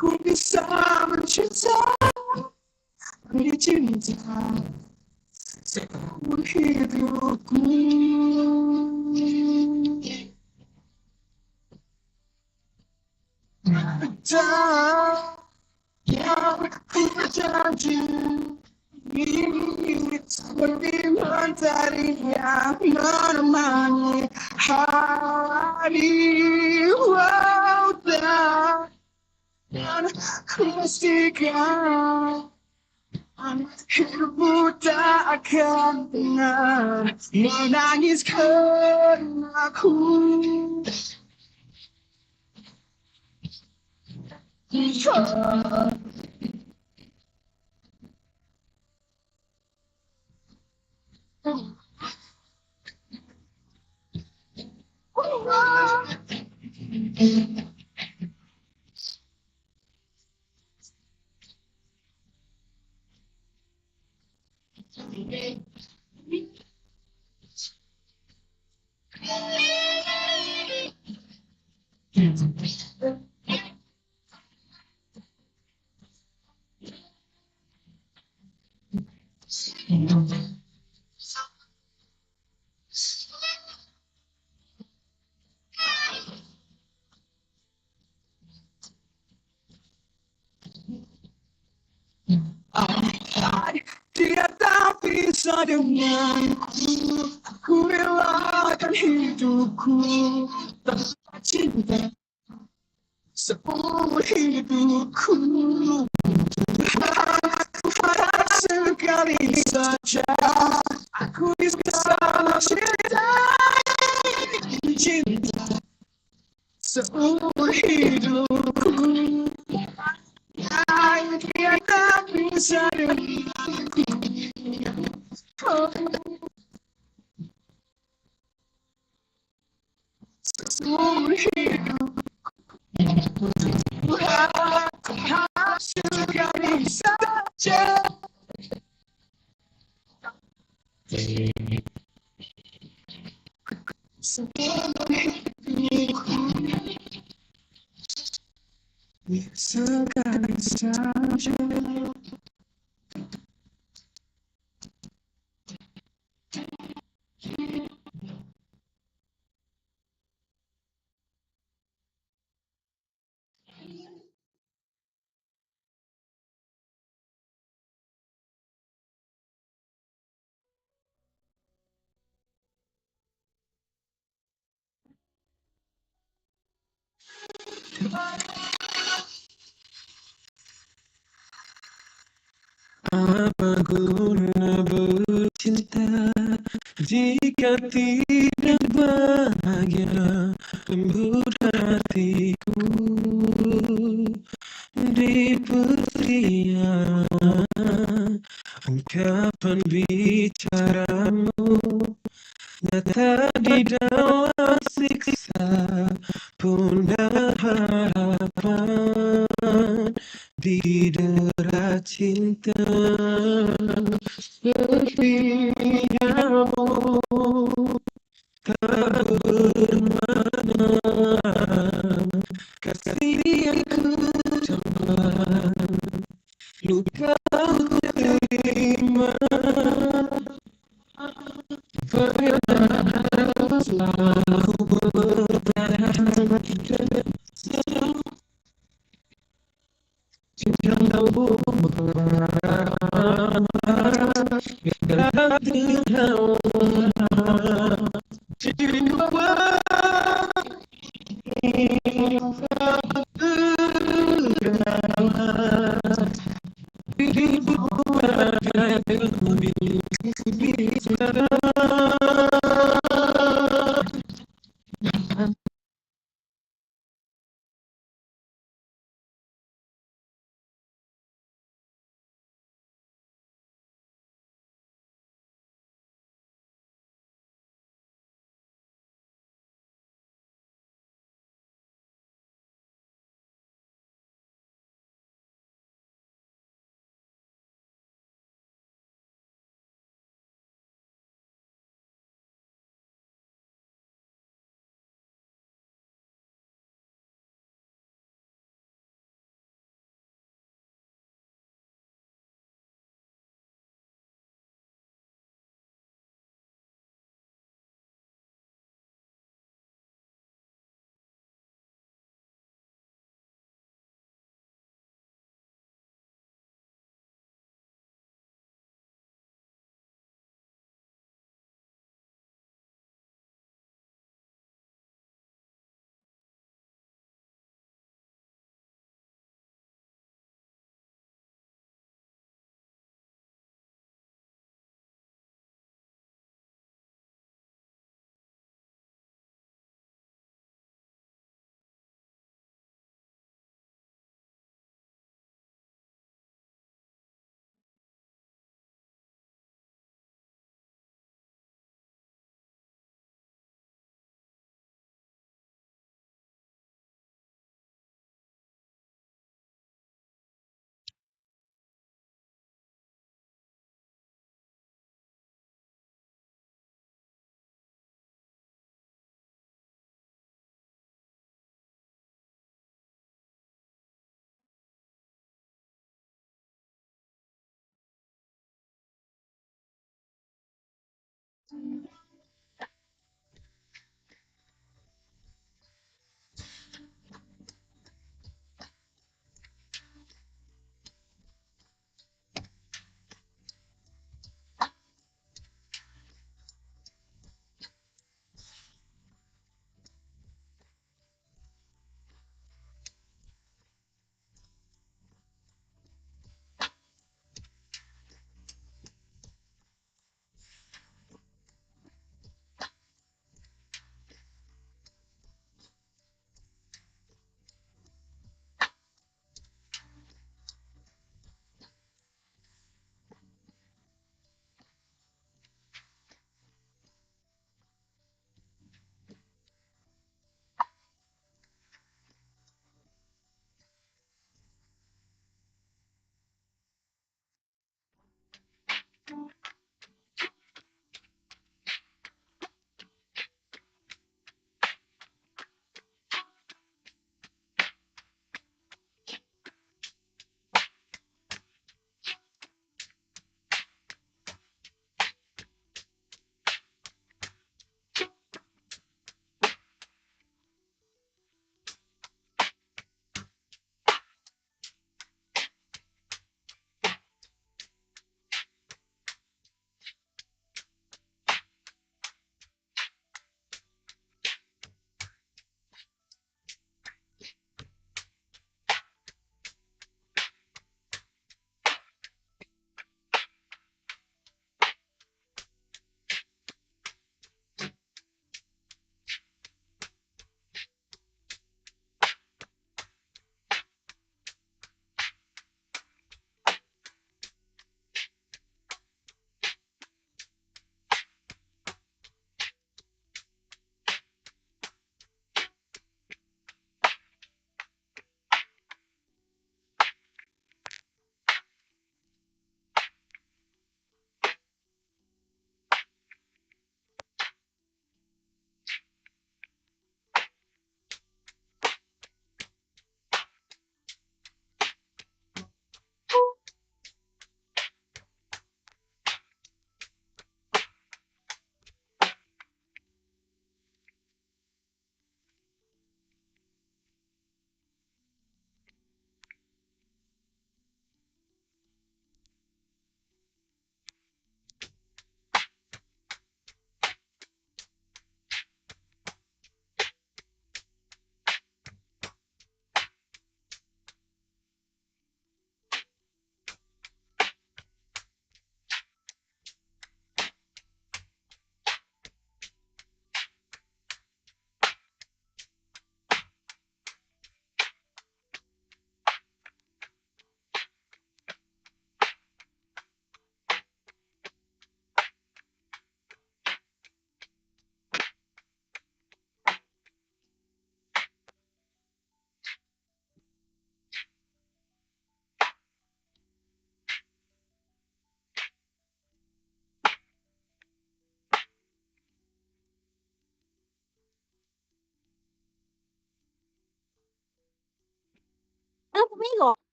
Ku bisa mencinta, cinta seumur hidupku. Dan yang ku berjanji ini seperti mentari yang menemani hari. Wow, dan ku pastikan hidupmu tak akan pernah menangis karena aku. Dia tak bisa denganku, aku relakan hidupku tanpa cinta seumur hidupku. Harap sekali saja aku bisa cinta seumur hidupku. Dia tak bisa denganku. Seumur hidupku harap sekali saja. Seumur hidupku sekali saja. Apa guna bercinta jika tidak bahagia lembut hatiku di periang ungkapan bicaramu nyata di dalam siksa pundar harapan di derat cinta setiamu tak bermana kasih yang ku tambah luka ku terima selalu bertahan Conmigo.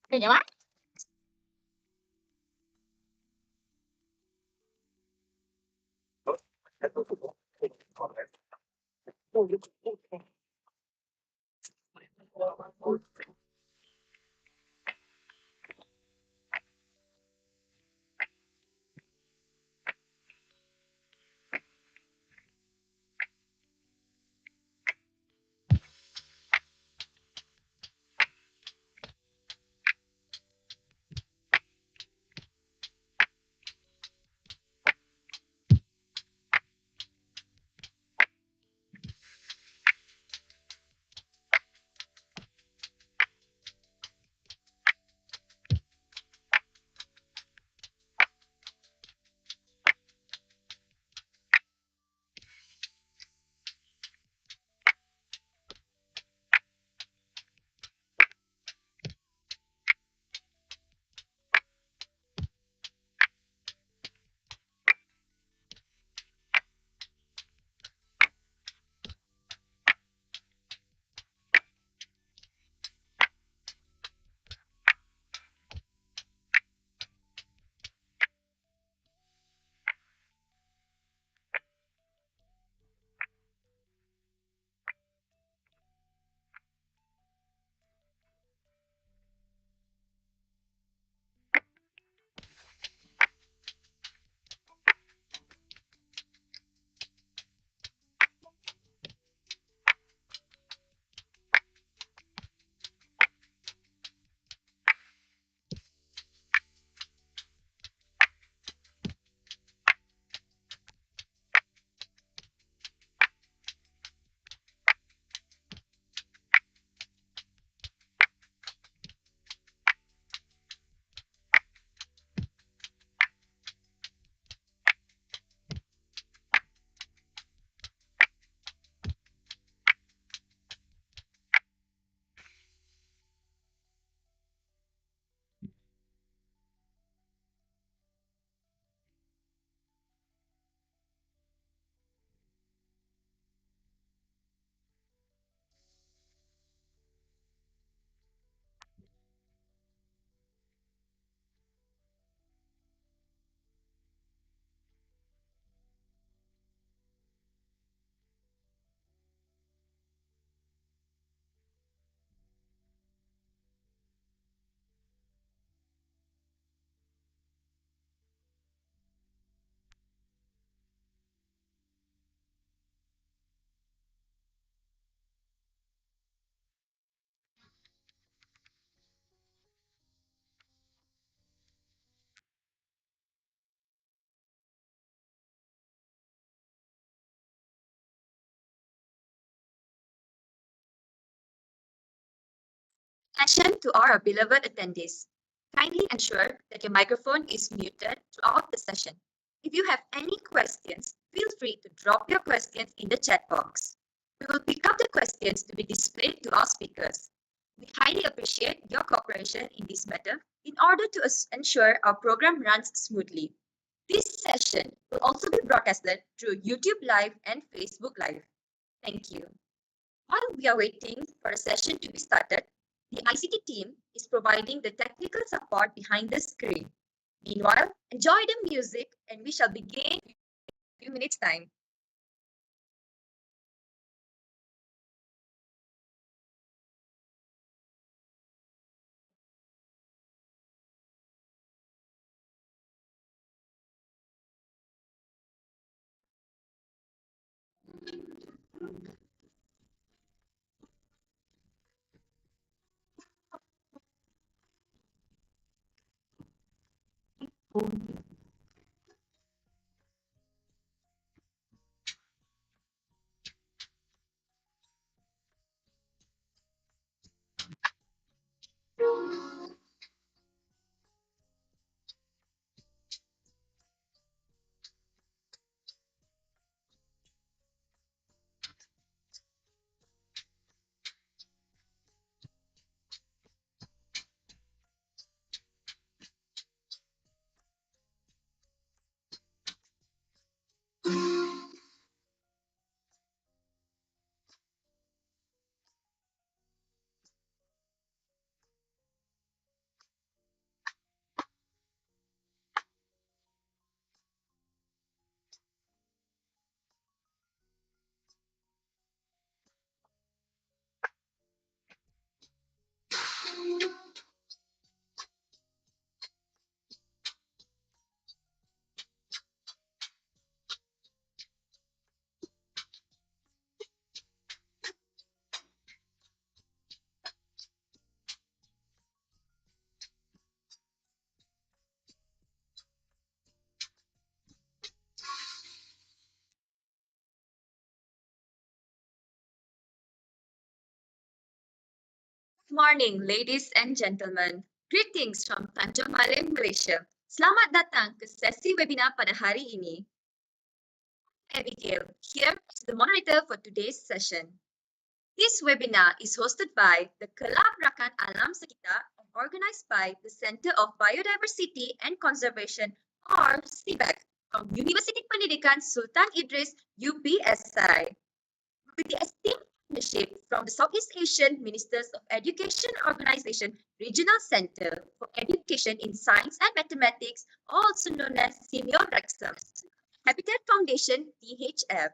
¿Te llamas? Attention to our beloved attendees. Kindly ensure that your microphone is muted throughout the session. If you have any questions, feel free to drop your questions in the chat box. We will pick up the questions to be displayed to our speakers. We highly appreciate your cooperation in this matter in order to ensure our program runs smoothly. This session will also be broadcasted through YouTube Live and Facebook Live. Thank you. While we are waiting for the session to be started, the ICT team is providing the technical support behind the screen. Meanwhile, enjoy the music and we shall begin in a few minutes' time. Good morning, ladies and gentlemen. Greetings from Tanjung Balai, Malaysia. Selamat datang ke sesi webinar pada hari ini. Abigail, here is the moderator for today's session. This webinar is hosted by the Kelab Rakan Alam Sekitar and organized by the Center of Biodiversity and Conservation, or CBAC, from University Pendidikan Sultan Idris, UPSI. With the esteemed partnership from the Southeast Asian Ministers of Education Organization Regional Center for Education in Science and Mathematics, also known as Senior Rexam, Habitat Foundation, DHF.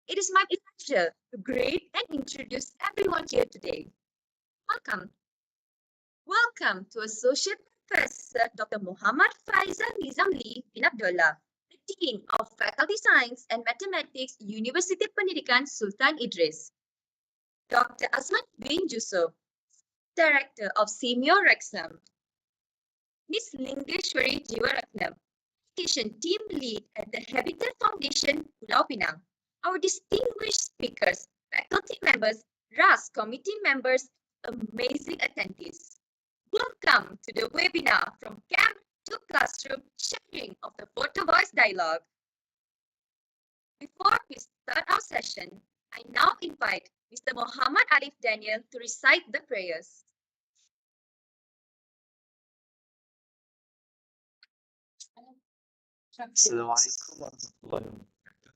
It is my pleasure to greet and introduce everyone here today. Welcome. Welcome to Associate Professor Dr. Muhammad Faizal Nizamli bin Abdullah, the Dean of Faculty Science and Mathematics, University Pendidikan Sultan Idris. Dr. Azman bin Yusuf, Director of Senior Rexam. Ms. Lingeshwari Jiwaratnam, Education Team Lead at the Habitat Foundation, Pulau Pinang. Our distinguished speakers, faculty members, RAS committee members, amazing attendees. Welcome to the webinar from camp to classroom, sharing of the Photovoice dialogue. Before we start our session, I now invite Mr. Muhammad Arif Daniel to recite the prayers. Assalamualaikum warahmatullahi wabarakatuh.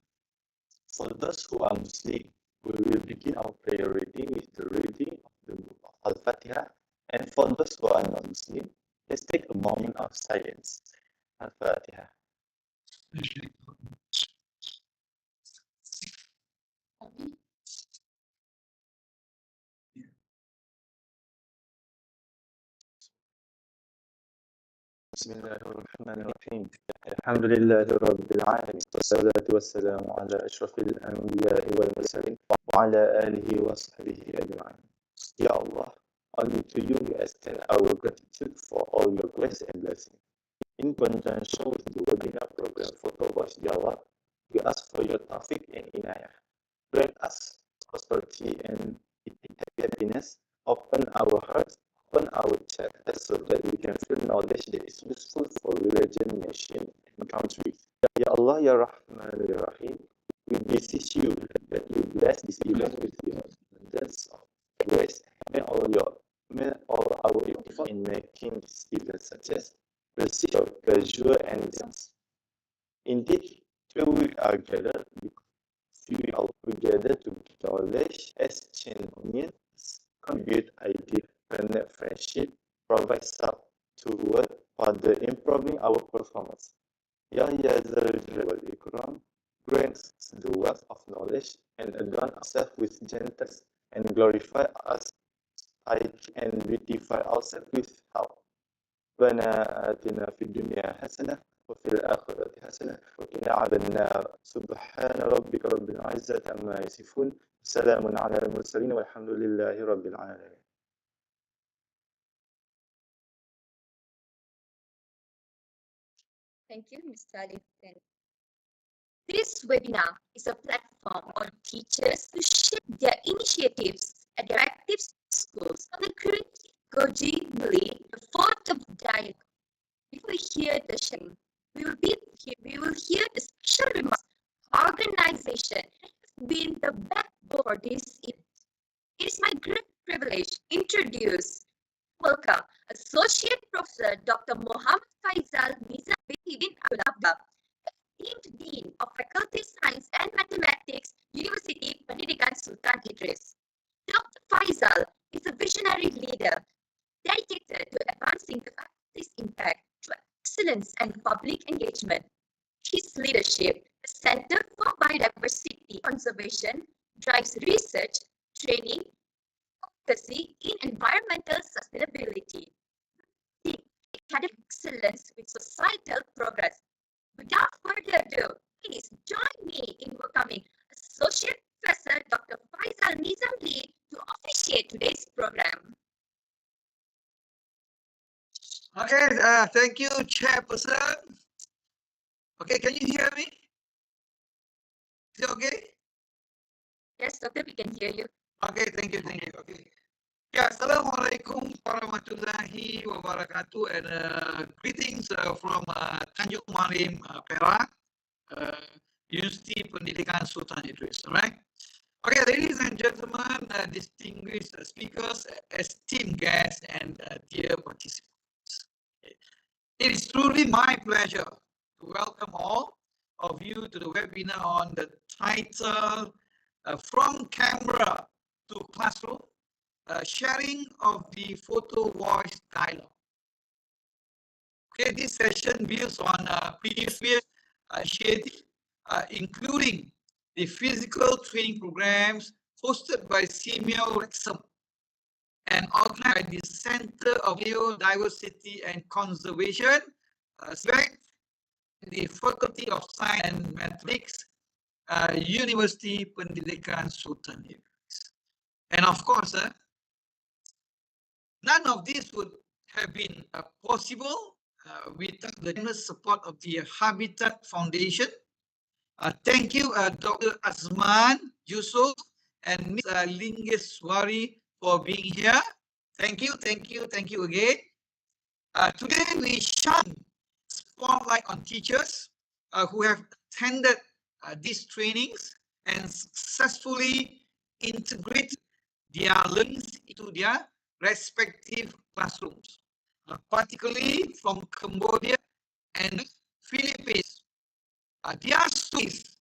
For those who are Muslim, we will begin our prayer reading with the reading of the book of Al-Fatiha. And for those who are not Muslim, let's take a moment of silence. Al-Fatiha. Bismillahirrahmanirrahim. Alhamdulillahi Rabbil Alamin. Wassalatu wassalamu ala ashrafil anbiya'i wal mursalin wa ala alihi wa sahbihi ajma'in. Ya Allah, only to you we extend our gratitude for all your grace and blessing. In conjunction with the webinar program Photovoice, Ya Allah, we ask for your tawfiq and inayah. Grant us prosperity and happiness open our hearts, open our chest so that we can feel knowledge that is useful for religion, nation, and country. Ya Allah, Ya Rahman, Ya Rahim, we beseech you that you bless this event with your abundance of grace. May all our effort in making this event success receive your pleasure and sense. Indeed, here we are gathered we all together to knowledge, exchange opinions, contribute ideas, connect friendship, provide support toward further improving our performance. Ya Zal Jalal Ikram, grants the wealth of knowledge and adorn ourselves with gentleness and glorify us and beautify ourselves with help. ربنا آتنا في الدنيا حسنة وفي الآخرة حسنة وقنا عذاب النار سبحان ربك رب العزة عما يصفون سلام على المرسلين والحمد لله رب العالمين. Thank you, Ms. Salih. This webinar is a platform for teachers to share their initiatives at their active schools on the current Goji Muli, the fourth of dialogue. Before we hear the sharing, we will hear the special remarks. Organization has been the backbone for this event. It is my great privilege to introduce, welcome, Associate Professor Dr. Muhammad Faisal Nizam bin Abdullah, esteemed Dean of Faculty Science and Mathematics, University Pendidikan Sultan Idris. Dr. Faisal is a visionary leader dedicated to advancing the faculty's impact through excellence and public engagement. His leadership, the Center for Biodiversity Conservation, drives research, training, advocacy in environmental sustainability, academic excellence with societal progress. Without further ado, please join me in welcoming Associate Professor Dr. Faisal Nizam to officiate today's program. Okay, thank you, Chairperson. Okay, can you hear me? Is it okay? Yes, Doctor, we can hear you. Okay, thank you. Okay. Yeah, Assalamualaikum warahmatullahi wabarakatuh, and greetings from Tanjung Malim, Perak, University Pendidikan Sultan Idris. All right. Okay, ladies and gentlemen, distinguished speakers, esteemed guests, and dear participants. It is truly my pleasure to welcome all of you to the webinar on the title From Camera to Classroom, Sharing of the Photovoice Dialogue. Okay, this session builds on previous initiatives, including the physical training programs hosted by CMEO Wrexham and organized by the Center of Biodiversity and Conservation, the Faculty of Science and Mathematics, University Pendidikan Sultan Idris. And of course, none of this would have been possible without the generous support of the Habitat Foundation. Thank you, Dr. Azman Yusuf and Ms. Lingeswari for being here. Thank you again. Today we shine spotlight on teachers who have attended these trainings and successfully integrated their learnings into their respective classrooms, particularly from Cambodia and Philippines. Their stories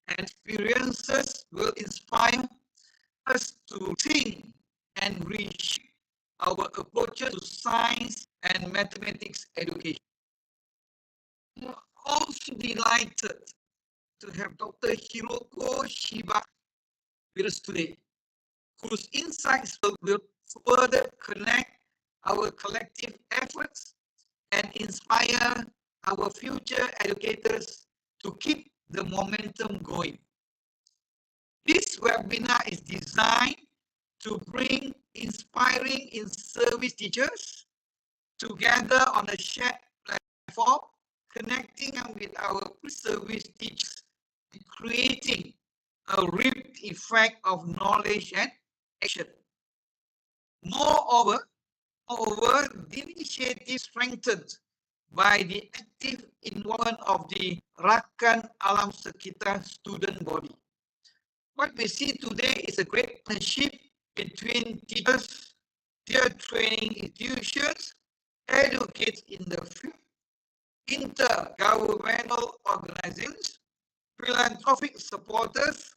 and experiences will inspire us to think and reshape our approaches to science and mathematics education. We are also delighted to have Dr. Hiroko Shiba with us today, whose insights will further connect our collective efforts and inspire our future educators to keep the momentum going. This webinar is designed to bring inspiring in-service teachers together on a shared platform, connecting them with our pre-service teachers and creating a ripple effect of knowledge and action. Moreover, the initiative strengthened by the active involvement of the Rakan Alam Sekitar student body. What we see today is a great partnership between teachers, their training institutions, educators in the field, intergovernmental organizations, philanthropic supporters,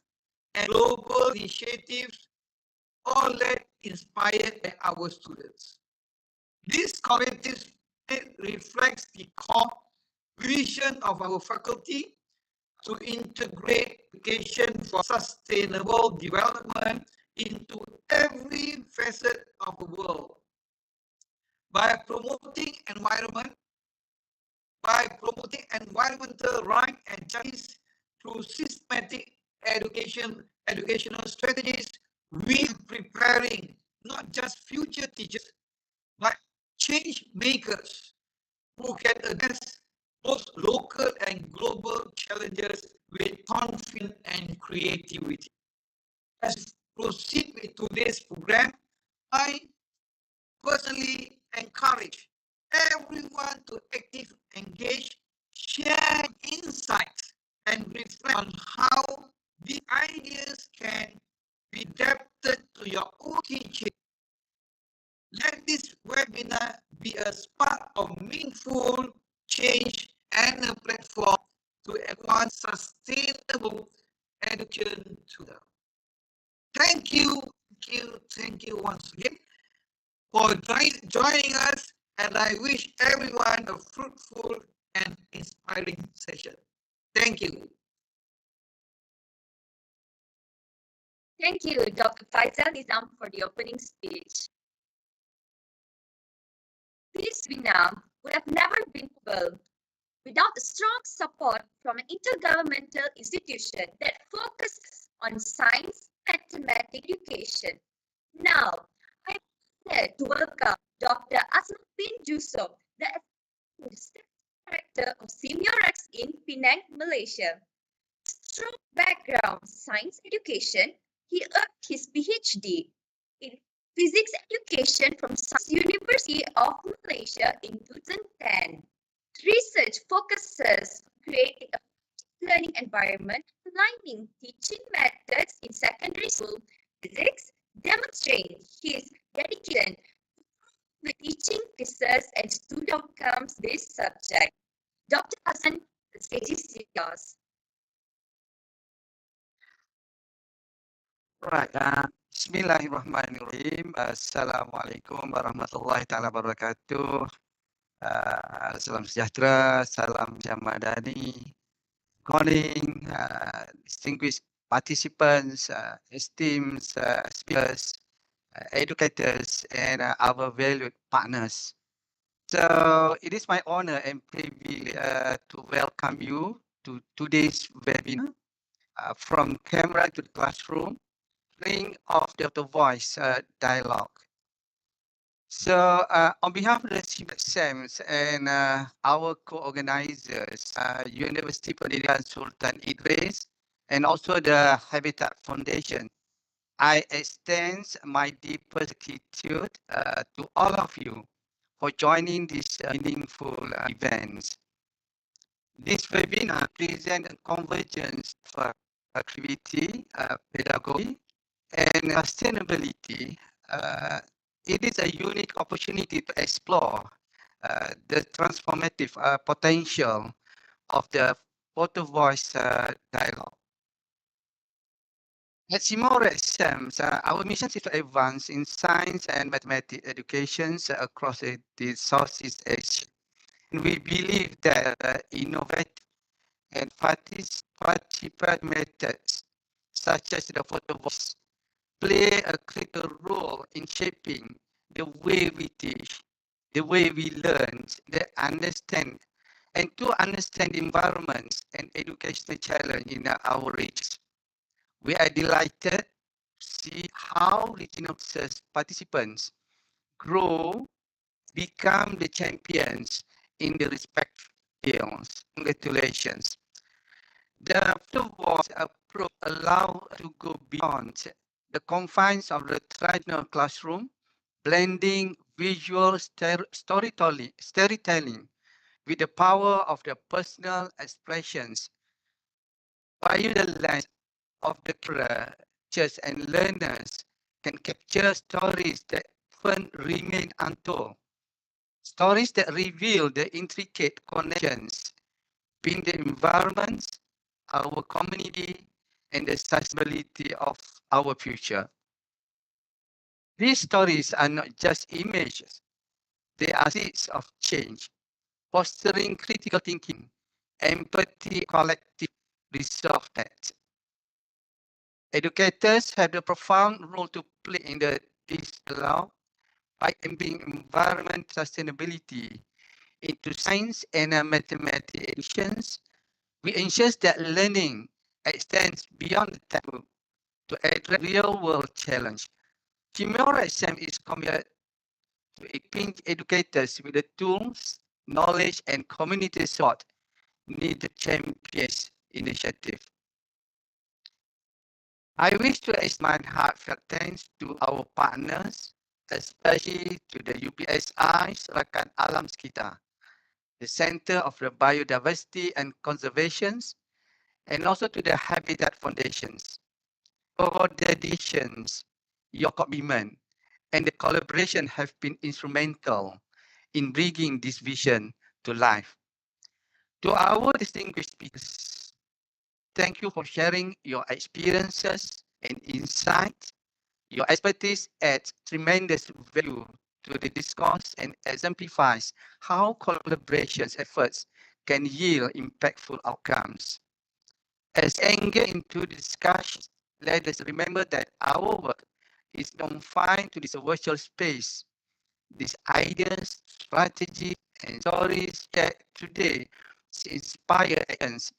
and global initiatives, all led inspired by our students. This collective spirit reflects the core vision of our faculty to integrate education for sustainable development into every facet of the world. By promoting environmental rights and justice through systematic educational strategies, we are preparing not just future teachers, but change makers who can address both local and global challenges with confidence and creativity. As we proceed with today's program, I personally encourage everyone to actively engage, share insights, and reflect on how the ideas can be adapted to your own teaching. Let this webinar be a spark of meaningful change and a platform to advance sustainable education to them. Thank you once again for joining us, and I wish everyone a fruitful and inspiring session. Thank you. Thank you, Dr. Faisal Nizam, for the opening speech. This webinar would have never been possible without the strong support from an intergovernmental institution that focuses on science and mathematics education. Now, I'm glad to welcome Dr. Asma bin Yusuf, the Assistant Director of Semiorex in Penang, Malaysia. Strong background science education, he earned his PhD in physics education from Science University of Malaysia in 2010. Research focuses on creating a learning environment, aligning teaching methods in secondary school physics, demonstrating his dedication to teaching research and student outcomes this subject. Dr. Hassan, the stage is yours. Right. Bismillahirrahmanirrahim. Assalamualaikum warahmatullahi taala wabarakatuh. Salam sejahtera, salam Jamadani. Good morning, distinguished participants, esteemed speakers, educators, and our valued partners. So it is my honor and privilege to welcome you to today's webinar from camera to the classroom, of the Photovoice dialogue. So on behalf of the SAMS and our co-organizers, University Pendidikan Sultan Idris, and also the Habitat Foundation, I extend my deepest gratitude to all of you for joining this meaningful event. This webinar presents a convergence of activity, pedagogy, and sustainability. It is a unique opportunity to explore the transformative potential of the Photovoice dialogue. At SAMS, our mission is to advance in science and mathematics education across the Southeast Asia. And we believe that innovative and participatory methods such as the Photovoice play a critical role in shaping the way we teach, the way we learn, the understand, and to understand environments and educational challenge in our regions. We are delighted to see how regional participants grow, become the champions in the respective fields. Congratulations. The Photovoice approach allows to go beyond the confines of the traditional classroom blending visual storytelling with the power of the personal expressions. Via the lens of the teachers and learners can capture stories that often remain untold. Stories that reveal the intricate connections between the environments, our community, and the sustainability of our future. These stories are not just images, they are seeds of change, fostering critical thinking, empathy, collective resolve. Educators have a profound role to play in this dialogue by embedding environment sustainability into science and mathematics educations. We ensure that learning extends beyond the textbook to address real-world challenge. Chimera SM is committed to equipping educators with the tools, knowledge, and community support needed to champion this initiative. I wish to extend my heartfelt thanks to our partners, especially to the UPSI Rakan Alam Sekitar, the Center of the Biodiversity and Conservations, and also to the Habitat Foundations. For their dedications, your commitment, and the collaboration have been instrumental in bringing this vision to life. To our distinguished speakers, thank you for sharing your experiences and insights. Your expertise adds tremendous value to the discourse and exemplifies how collaboration efforts can yield impactful outcomes. As we engage into the discussion, let us remember that our work is not confined to this virtual space. These ideas, strategies, and stories shared today inspire actions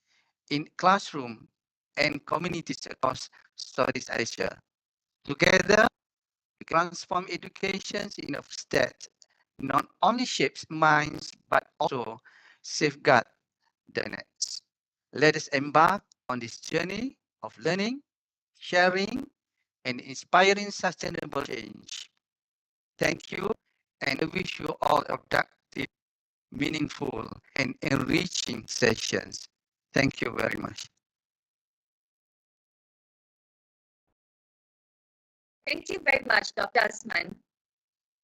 in classrooms and communities across Southeast Asia. Together, we transform education in a that not only shapes minds but also safeguard the next. Let us embark on this journey of learning, sharing, and inspiring sustainable change. Thank you, and I wish you all a productive, meaningful, and enriching sessions. Thank you very much. Thank you very much, Dr. Asman.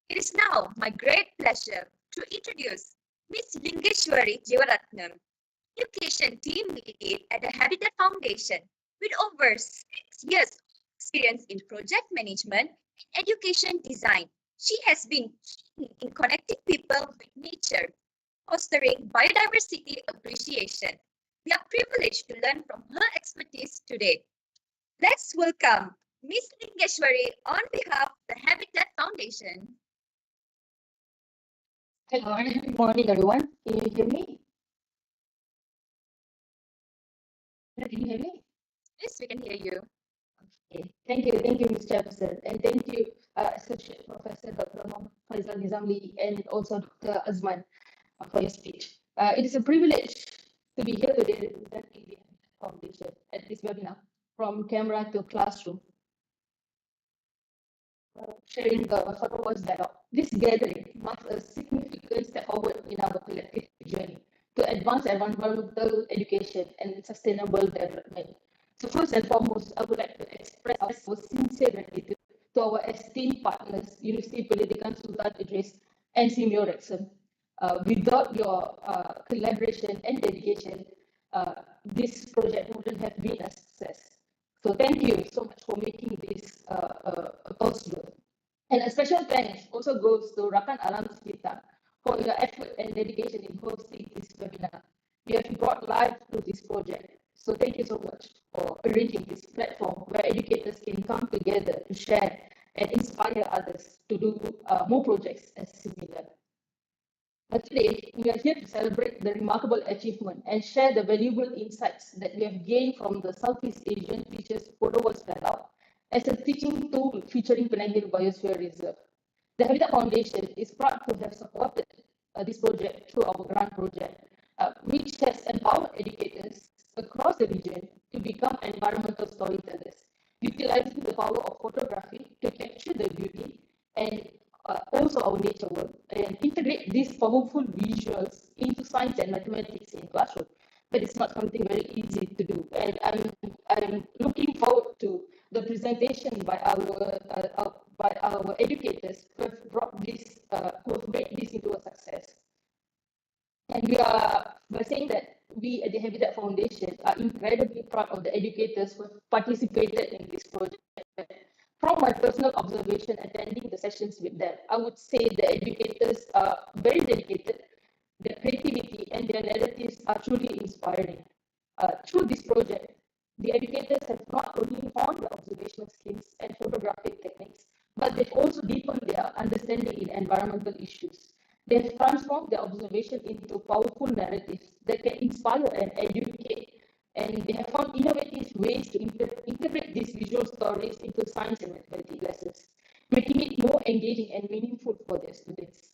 It is now my great pleasure to introduce Ms. Lingeshwari Jevaratnam, Education Team Lead at the Habitat Foundation, with over 6 years of experience in project management and education design. She has been keen in connecting people with nature, fostering biodiversity appreciation. We are privileged to learn from her expertise today. Let's welcome Ms. Lingeshwari on behalf of the Habitat Foundation. Hello, good morning, everyone. Can you hear me? Can you hear me? Yes, we can hear you. Okay. Thank you, Ms. Jefferson, and thank you, Associate Professor Dr. Muhammad Faisal Nizamli, and also Dr. Azman for your speech. It is a privilege to be here today representing the Foundation at this webinar, From Camera to Classroom, sharing the Photovoice dialogue. This gathering marks a significant step forward in our collective journey to advance environmental education and sustainable development. So first and foremost, I would like to express our sincere gratitude to our esteemed partners, University Pendidikan Sultan Idris and Simeo Rexon. Without your collaboration and dedication, this project wouldn't have been a success. So thank you so much for making this possible. And a special thanks also goes to Rakan Alam Sekitar for your effort and dedication in hosting this webinar. You have brought life to this project. So thank you so much for arranging this platform where educators can come together to share and inspire others to do more projects as similar. But today, we are here to celebrate the remarkable achievement and share the valuable insights that we have gained from the Southeast Asian Teachers Photovoice dialogue as a teaching tool featuring Penang Hill Biosphere Reserve. The Habitat Foundation is proud to have supported this project through our grant project, which has empowered educators across the region to become environmental storytellers, utilizing the power of photography to capture the beauty and and integrate these powerful visuals into science and mathematics in classroom. But it's not something very easy to do. And I'm looking forward to the presentation by our educators who have brought this, who have made this into a success. And we are, by saying that we at the Habitat Foundation are incredibly proud of the educators who have participated in this project. From my personal observation attending the sessions with them, I would say the educators are very dedicated. Their creativity and their narratives are truly inspiring. Through this project, the educators have not only honed their observational skills and photographic techniques, but they've also deepened their understanding in environmental issues. They have transformed their observation into powerful narratives that can inspire and educate, and they have found innovative ways to integrate these visual stories into science and mathematics lessons, making it more engaging and meaningful for their students.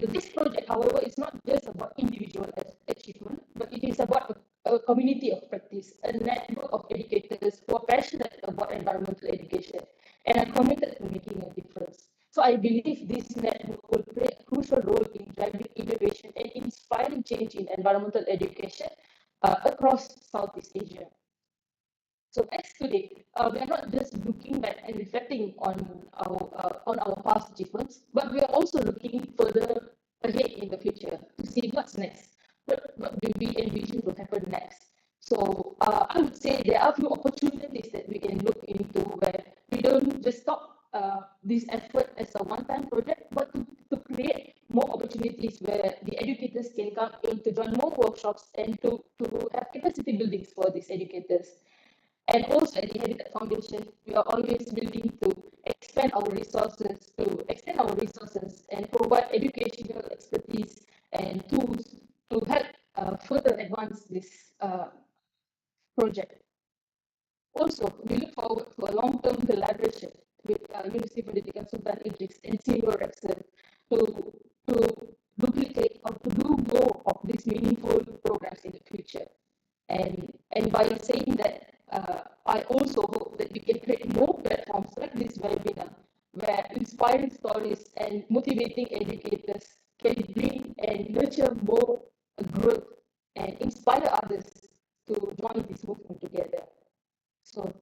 This project, however, is not just about individual achievement, but it is about a community of practice, a network of educators who are passionate about environmental education and are committed to making a difference. So I believe this network will play a crucial role in driving innovation and inspiring change in environmental education across Southeast Asia. So as today, we are not just looking back and reflecting on our past achievements, but we are also looking further ahead in the future to see what's next. What do we envision to happen next? So I would say there are a few opportunities that we can look into where we don't just stop this effort as a one-time project, but to create more opportunities where the educators can come in to join more workshops and to have capacity buildings for these educators. And also at the Habitat Foundation, we are always willing to extend our resources and provide educational expertise and tools to help further advance this project. Also, we look forward to a long-term collaboration with University Pendidikan Sultan Idris and Senior Rexon to, to duplicate or to do more of these meaningful programs in the future. And by saying that, I also hope that we can create more platforms like this webinar, where inspiring stories and motivating educators can bring and nurture more growth and inspire others to join this movement together. So,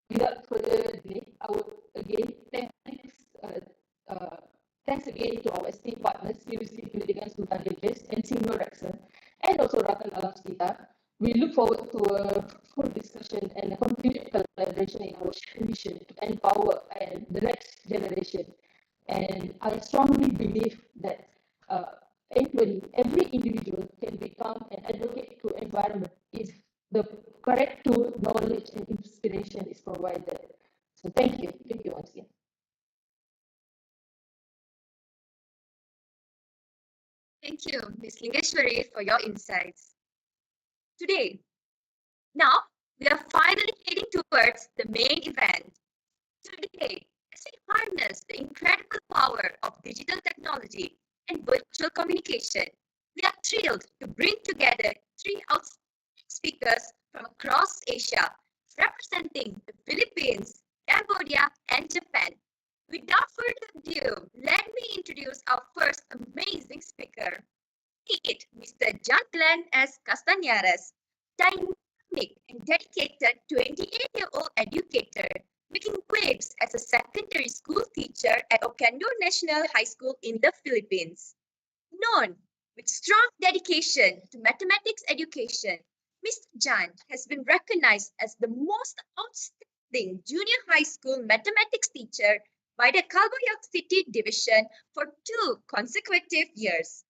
without further delay, I would again thanks again to our esteemed partners, University Pendidikan Sultan Idris and Senior Rexon, and also Ratan Alamsita. We look forward to a full discussion and a continued collaboration in our shared mission to empower and the next generation. And I strongly believe that every individual can become an advocate to environment if the correct tool, knowledge, and inspiration is provided. So thank you. Thank you once again. Thank you, Ms. Lingeshwari, for your insights. Today, now we are finally heading towards the main event. Today, as we harness the incredible power of digital technology and virtual communication, we are thrilled to bring together three outstanding speakers from across Asia, representing the Philippines, Cambodia, and Japan. Without further ado, let me introduce our first amazing speaker. Meet Mr. John Glenn S. Castañares, dynamic and dedicated 28-year-old educator, making waves as a secondary school teacher at Oquendo National High School in the Philippines. Known with strong dedication to mathematics education, Mr. John has been recognized as the most outstanding junior high school mathematics teacher by the Calbayog City Division for 2 consecutive years.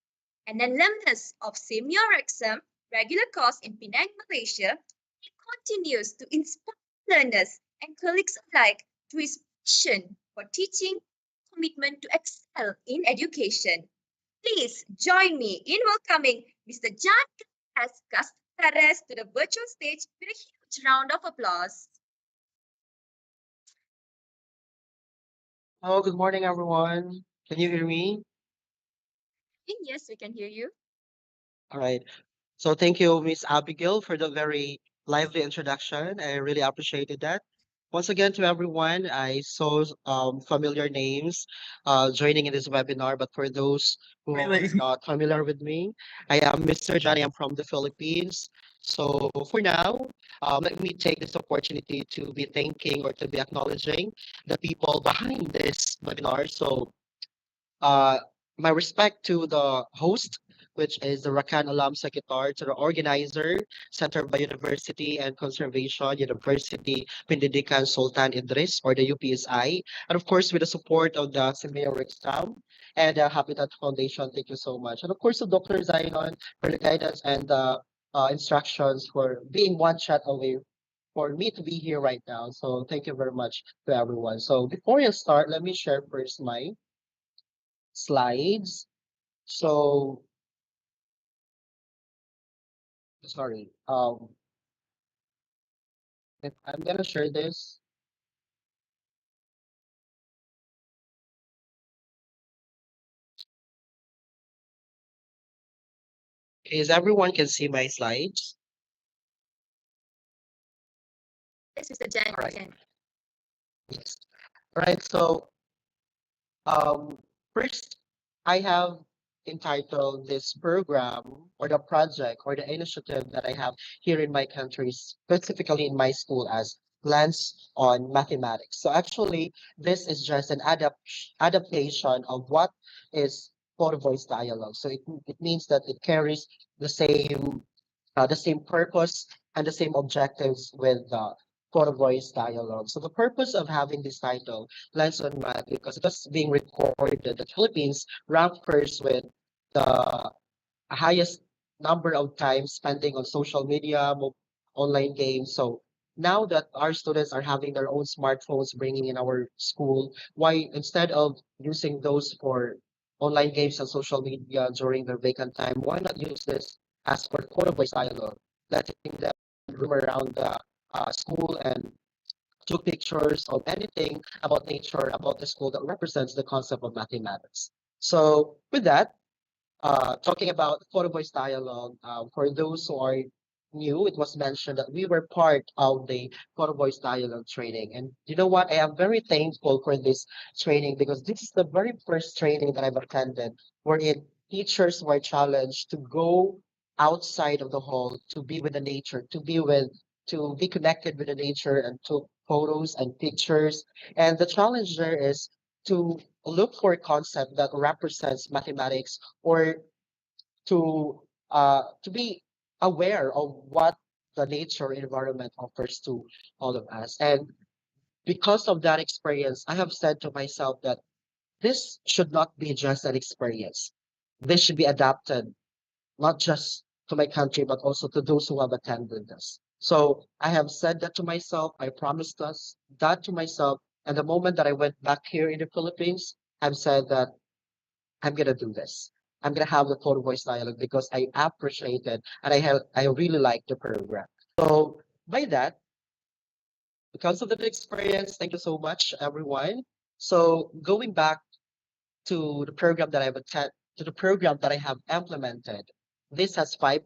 An alumnus of Senior Exam regular course in Penang, Malaysia, he continues to inspire learners and colleagues alike through his passion for teaching, commitment to excel in education. Please join me in welcoming Mr. John S. Castares to the virtual stage with a huge round of applause. Hello, good morning, everyone. Can you hear me? Yes, we can hear you. All right. So thank you, Miss Abigail, for the very lively introduction. I really appreciated that. once again to everyone, I saw familiar names joining in this webinar, but for those who are Really? not familiar with me, I am Mr. Johnny. I'm from the Philippines. So for now, let me take this opportunity to be thanking or to be acknowledging the people behind this webinar. So uh, my respect to the host, which is the Rakan Alam Secretary, to the organizer, Center by University and Conservation, University Pendidikan Sultan Idris, or the UPSI, and of course with the support of the Silvia Rickstam and the Habitat Foundation. Thank you so much. And of course to Dr. Zion for the guidance and the instructions for being one chat away for me to be here right now. So thank you very much to everyone. So before I start, let me share first my slides. So sorry. If I'm gonna share this. Is everyone can see my slides? Yes, Mr. Jan, All we right. can. Yes. All right. So Um, first, I have entitled this program or the project or the initiative that I have here in my country, specifically in my school, as Lens on Mathematics. So actually, this is just an adaptation of what is photo voice dialogue. So it means that it carries the same purpose and the same objectives with the photo voice dialogue. So the purpose of having this title, Lens on Math, because it was being recorded, the Philippines ranked first with the highest number of times spending on social media, online games. So now that our students are having their own smartphones bringing in our school, why instead of using those for online games and social media during their vacant time, why not use this as for photo voice dialogue, letting them roam around the school and took pictures of anything about nature, about the school that represents the concept of mathematics. So with that, talking about photo voice dialogue, for those who are new, it was mentioned that we were part of the photo voice dialogue training. And you know what? I am very thankful for this training because this is the very first training that I've attended wherein teachers were challenged to go outside of the hall, to be with the nature, to be connected with the nature and took photos and pictures. And the challenge there is to look for a concept that represents mathematics or to be aware of what the nature environment offers to all of us. And because of that experience, I have said to myself that this should not be just an experience. This should be adapted not just to my country, but also to those who have attended this. So I have said that to myself. I promised us that to myself. And the moment that I went back here in the Philippines, I've said that I'm gonna do this. I'm gonna have the photo voice dialogue because I appreciate it and I really like the program. So by that, because of the experience, thank you so much, everyone. So going back to the program that to the program that I have implemented. This has five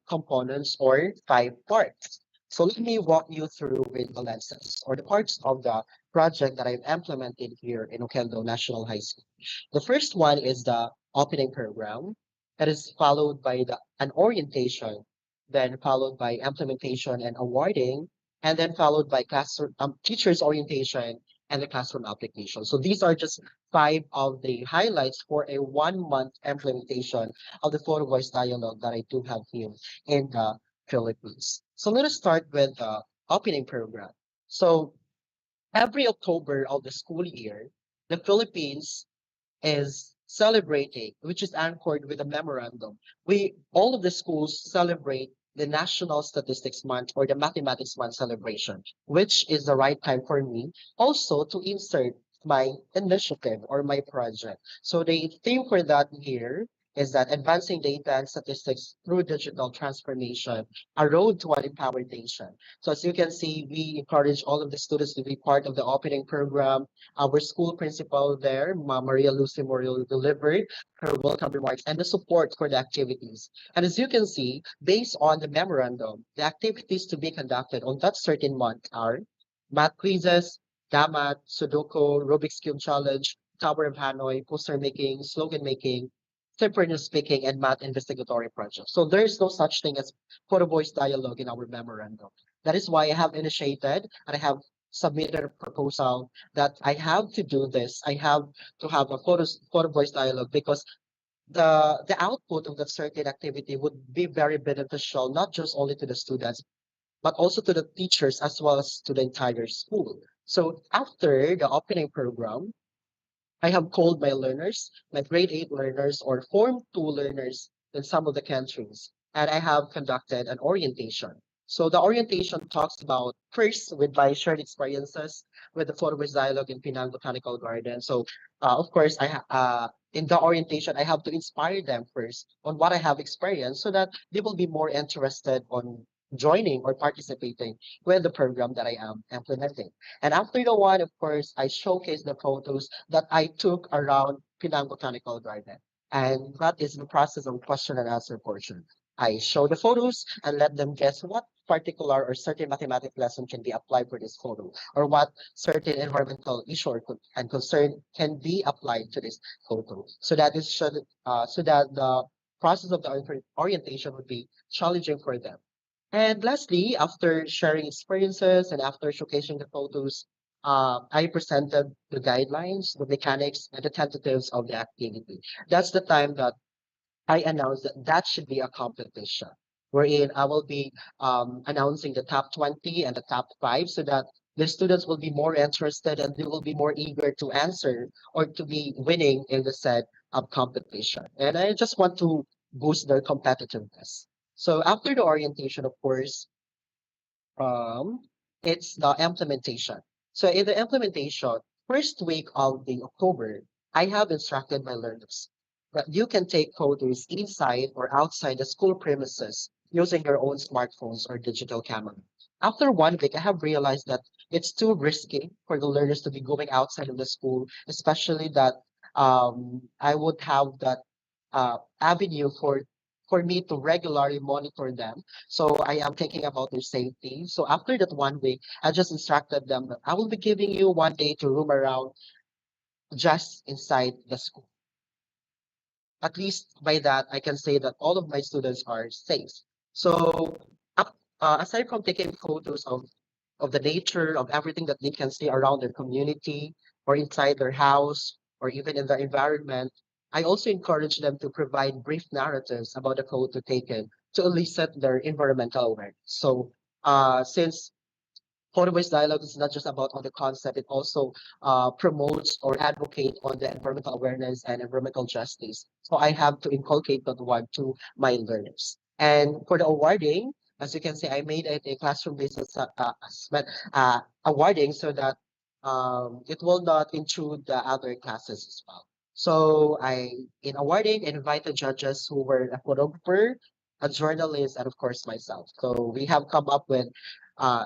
components or five parts. So let me walk you through with the lenses or the parts of the project that I've implemented here in Oquendo National High School. The first one is the opening program. That is followed by an orientation, then followed by implementation and awarding, and then followed by classroom teachers orientation and the classroom application. So these are just five of the highlights for a 1 month implementation of the photo voice dialogue that I do have here in the Philippines. So let us start with the opening program. So every October of the school year, the Philippines is celebrating, which is anchored with a memorandum. We all of the schools celebrate the National Statistics Month or the Mathematics Month celebration, which is the right time for me also to insert my initiative or my project. So the theme for that year is that advancing data and statistics through digital transformation, a road to an empowered nation. So as you can see, we encourage all of the students to be part of the opening program. Our school principal there, Maria Lucy Morillo, delivered her welcome remarks and the support for the activities. And as you can see, based on the memorandum, the activities to be conducted on that certain month are math quizzes, GAMAT, Sudoku, Rubik's Cube Challenge, Tower of Hanoi, poster making, slogan making, synchronous speaking, and math investigatory projects. So there's no such thing as photo-voice dialogue in our memorandum. That is why I have initiated and I have submitted a proposal that I have to do this. I have to have a photo-voice dialogue because the output of that certain activity would be very beneficial, not just only to the students, but also to the teachers as well as to the entire school. So after the opening program, I have called my learners, my grade 8 learners or Form 2 learners in some of the countries, and I have conducted an orientation. So the orientation talks about first with my shared experiences with the Photovoice Dialogue in Penang Botanical Garden. So of course, in the orientation, I have to inspire them first on what I have experienced so that they will be more interested on joining or participating with the program that I am implementing. And after the one, of course, I showcase the photos that I took around Penang Botanical Garden. And that is the process of question and answer portion. I show the photos and let them guess what particular or certain mathematics lesson can be applied for this photo, or what certain environmental issue and concern can be applied to this photo. So that the process of the orientation would be challenging for them. And lastly, after sharing experiences and after showcasing the photos, I presented the guidelines, the mechanics, and the tentatives of the activity. That's the time that I announced that that should be a competition, wherein I will be announcing the top 20 and the top 5 so that the students will be more interested and they will be more eager to answer or to be winning in the said competition. And I just want to boost their competitiveness. So after the orientation, of course, um, it's the implementation. So in the implementation, first week of the October, I have instructed my learners that you can take photos inside or outside the school premises using your own smartphones or digital camera. After 1 week, I have realized that it's too risky for the learners to be going outside of the school, especially that I would have that avenue for me to regularly monitor them, so I am thinking about their safety. So after that 1 week, I just instructed them that I will be giving you 1 day to roam around just inside the school. At least by that, I can say that all of my students are safe. So aside from taking photos of the nature of everything that they can see around their community or inside their house or even in the environment, I also encourage them to provide brief narratives about the photo taken to elicit their environmental awareness. So since photo-based dialogue is not just about on the concept, it also promotes or advocate on the environmental awareness and environmental justice. So I have to inculcate that one to my learners. And for the awarding, as you can see, I made it a classroom-based awarding so that it will not intrude the other classes as well. So in awarding, invited judges who were a photographer, a journalist, and of course myself. So we have come up with uh,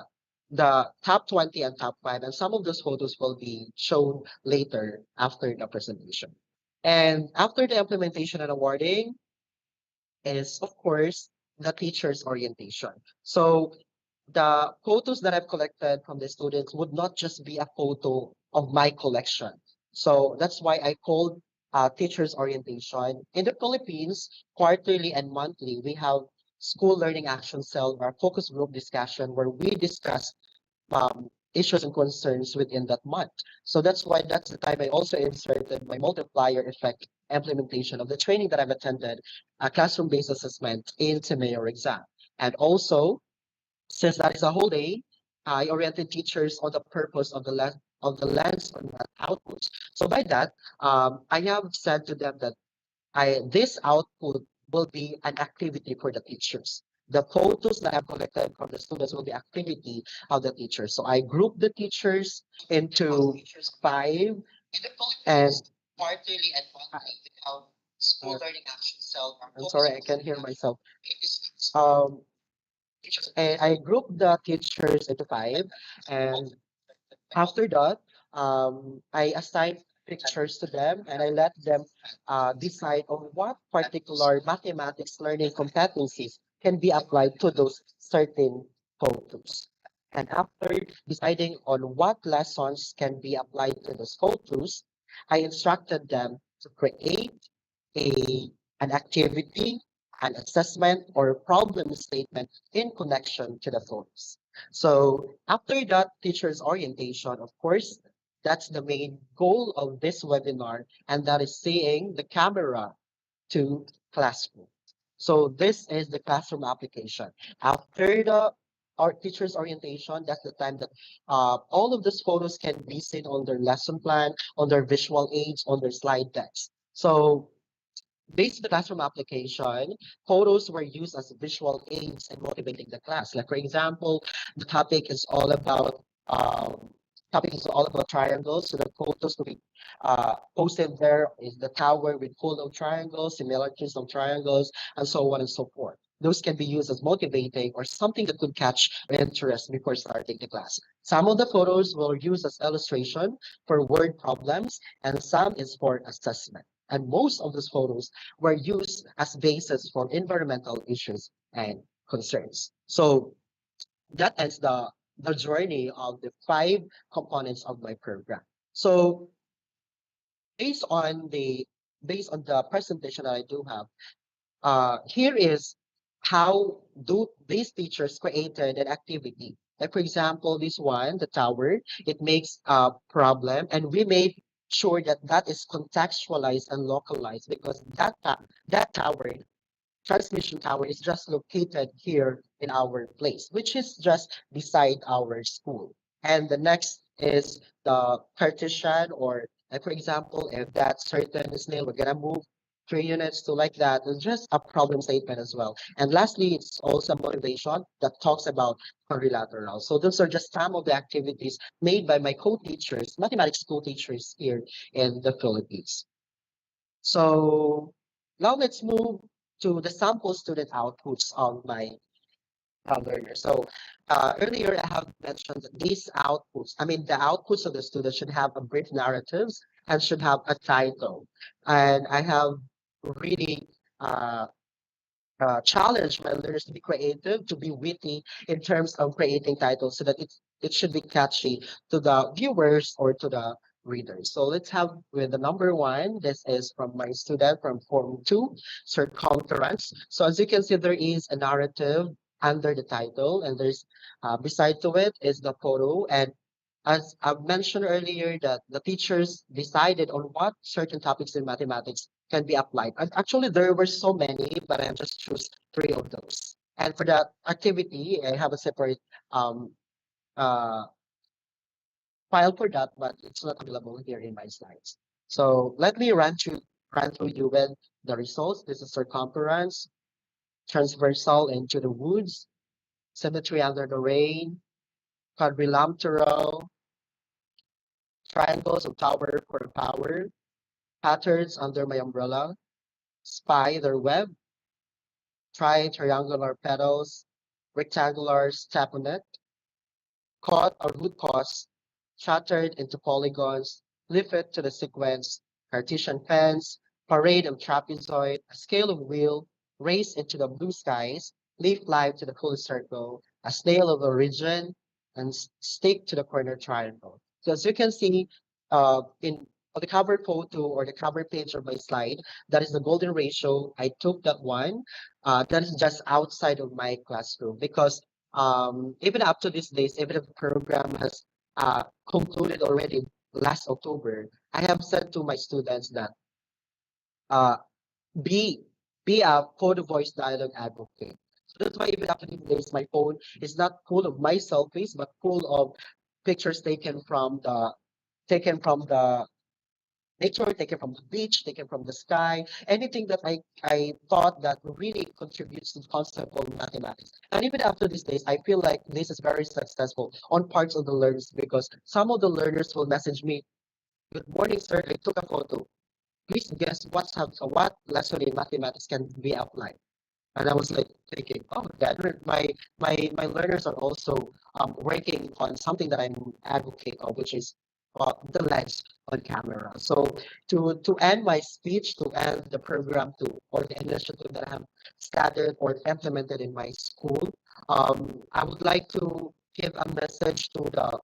the top 20 and top 5, and some of those photos will be shown later after the presentation. And after the implementation and awarding is, of course, the teacher's orientation. So the photos that I've collected from the students would not just be a photo of my collection. So that's why I called teachers orientation. In the Philippines, quarterly and monthly, we have school learning action cell or focus group discussion where we discuss issues and concerns within that month. So that's why that's the time I also inserted my multiplier effect implementation of the training that I've attended, a classroom-based assessment into mayor exam. And also, since that is a whole day, I oriented teachers on the purpose of the lens on that outputs. So by that, I have said to them that this output will be an activity for the teachers. The photos that I've collected from the students will be activity of the teachers. So I grouped the teachers into 5 and quarterly and monthly we have school learning action cell. I'm sorry, I can't hear myself. Um, and I grouped the teachers into 5, and after that, I assigned pictures to them and I let them decide on what particular mathematics learning competencies can be applied to those certain photos. And after deciding on what lessons can be applied to those photos, I instructed them to create a an activity, an assessment, or problem statement in connection to the photos. So after that teacher's orientation, of course, that's the main goal of this webinar, and that is seeing the camera to classroom. So this is the classroom application. After the our teacher's orientation, that's the time that all of these photos can be seen on their lesson plan, on their visual aids, on their slide decks. So based on the classroom application, photos were used as visual aids in motivating the class. Like for example, the topic is all about triangles. So the photos to be posted there is the tower with full of triangles, similarities of triangles, and so on and so forth. Those can be used as motivating or something that could catch interest before starting the class. Some of the photos were used as illustration for word problems, and some is for assessment. And most of those photos were used as basis for environmental issues and concerns. So that ends the journey of the 5 components of my program. So based on the based on the presentation that I do have, here is how do these teachers created an activity. Like for example, this one, the tower, it makes a problem, and we made sure that that is contextualized and localized because that tower transmission tower is just located here in our place, which is just beside our school. And the next is the partition, or like for example, if that certain snail, we're gonna move 3 units to like that. It's just a problem statement as well. And lastly, it's also motivation that talks about quadrilateral. So those are just some of the activities made by my co-teachers, mathematics co-teachers here in the Philippines. So now let's move to the sample student outputs of my learners. So earlier I have mentioned that these outputs, I mean the outputs of the students should have a brief narratives and should have a title. And I have really uh, challenge my learners to be creative, to be witty in terms of creating titles so that it should be catchy to the viewers or to the readers. So let's have with the number one. This is from my student from Form 2, Circumference. So as you can see, there is a narrative under the title, and there's beside to it is the photo. And as I've mentioned earlier, that the teachers decided on what certain topics in mathematics can be applied. And actually, there were so many, but I just choose 3 of those. And for that activity, I have a separate um, uh, file for that, but it's not available here in my slides. So let me run through you with the results. This is circumference, transversal into the woods, symmetry under the rain, quadrilateral, triangles of tower for power, patterns under my umbrella, spider web, triangular petals, rectangular staponet, caught or root cause, shattered into polygons, lift it to the sequence, Cartesian fence, parade of trapezoid, a scale of wheel, race into the blue skies, leaf live to the full circle, a snail of origin, and stick to the corner triangle. So as you can see, in on the cover photo or the cover page of my slide, that is the golden ratio. I took that one. That is just outside of my classroom because even up to these days, even if the program has concluded already last October, I have said to my students that uh, be be a Photovoice dialogue advocate. So that's why even after these days, my phone is not full of my selfies, but full of pictures taken from the nature, taken from the beach, taken from the sky, anything that I thought that really contributes to the concept of mathematics. And even after these days, I feel like this is very successful on parts of the learners because some of the learners will message me, "Good morning, sir. I took a photo. Please guess what lesson in mathematics can be applied." And I was like thinking, oh, that my learners are also working on something that I'm advocate of, which is the lens on camera. So to end my speech, to end the program, to or the initiative that I have started or implemented in my school, I would like to give a message to the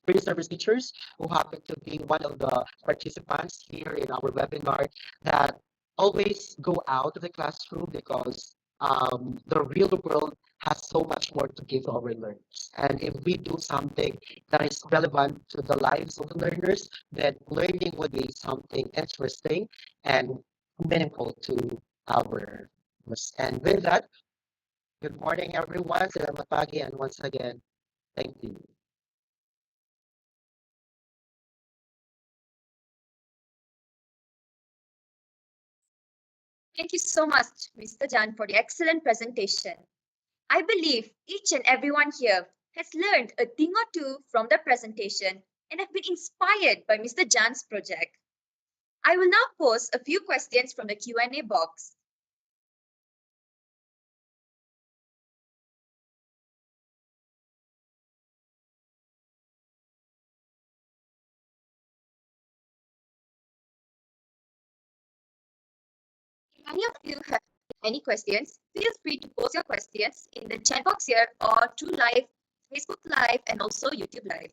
pre-service teachers who happen to be one of the participants here in our webinar that always go out of the classroom because the real world has so much more to give to our learners. And if we do something that is relevant to the lives of the learners, then learning would be something interesting and meaningful to our learners. And with that, good morning, everyone. Salamat pagi, and once again, thank you. Thank you so much, Mr. Jan, for the excellent presentation. I believe each and everyone here has learned a thing or two from the presentation and have been inspired by Mr. Jan's project. I will now pose a few questions from the Q&A box. If any of you have any questions, feel free to post your questions in the chat box here or through live, Facebook Live, and also YouTube Live.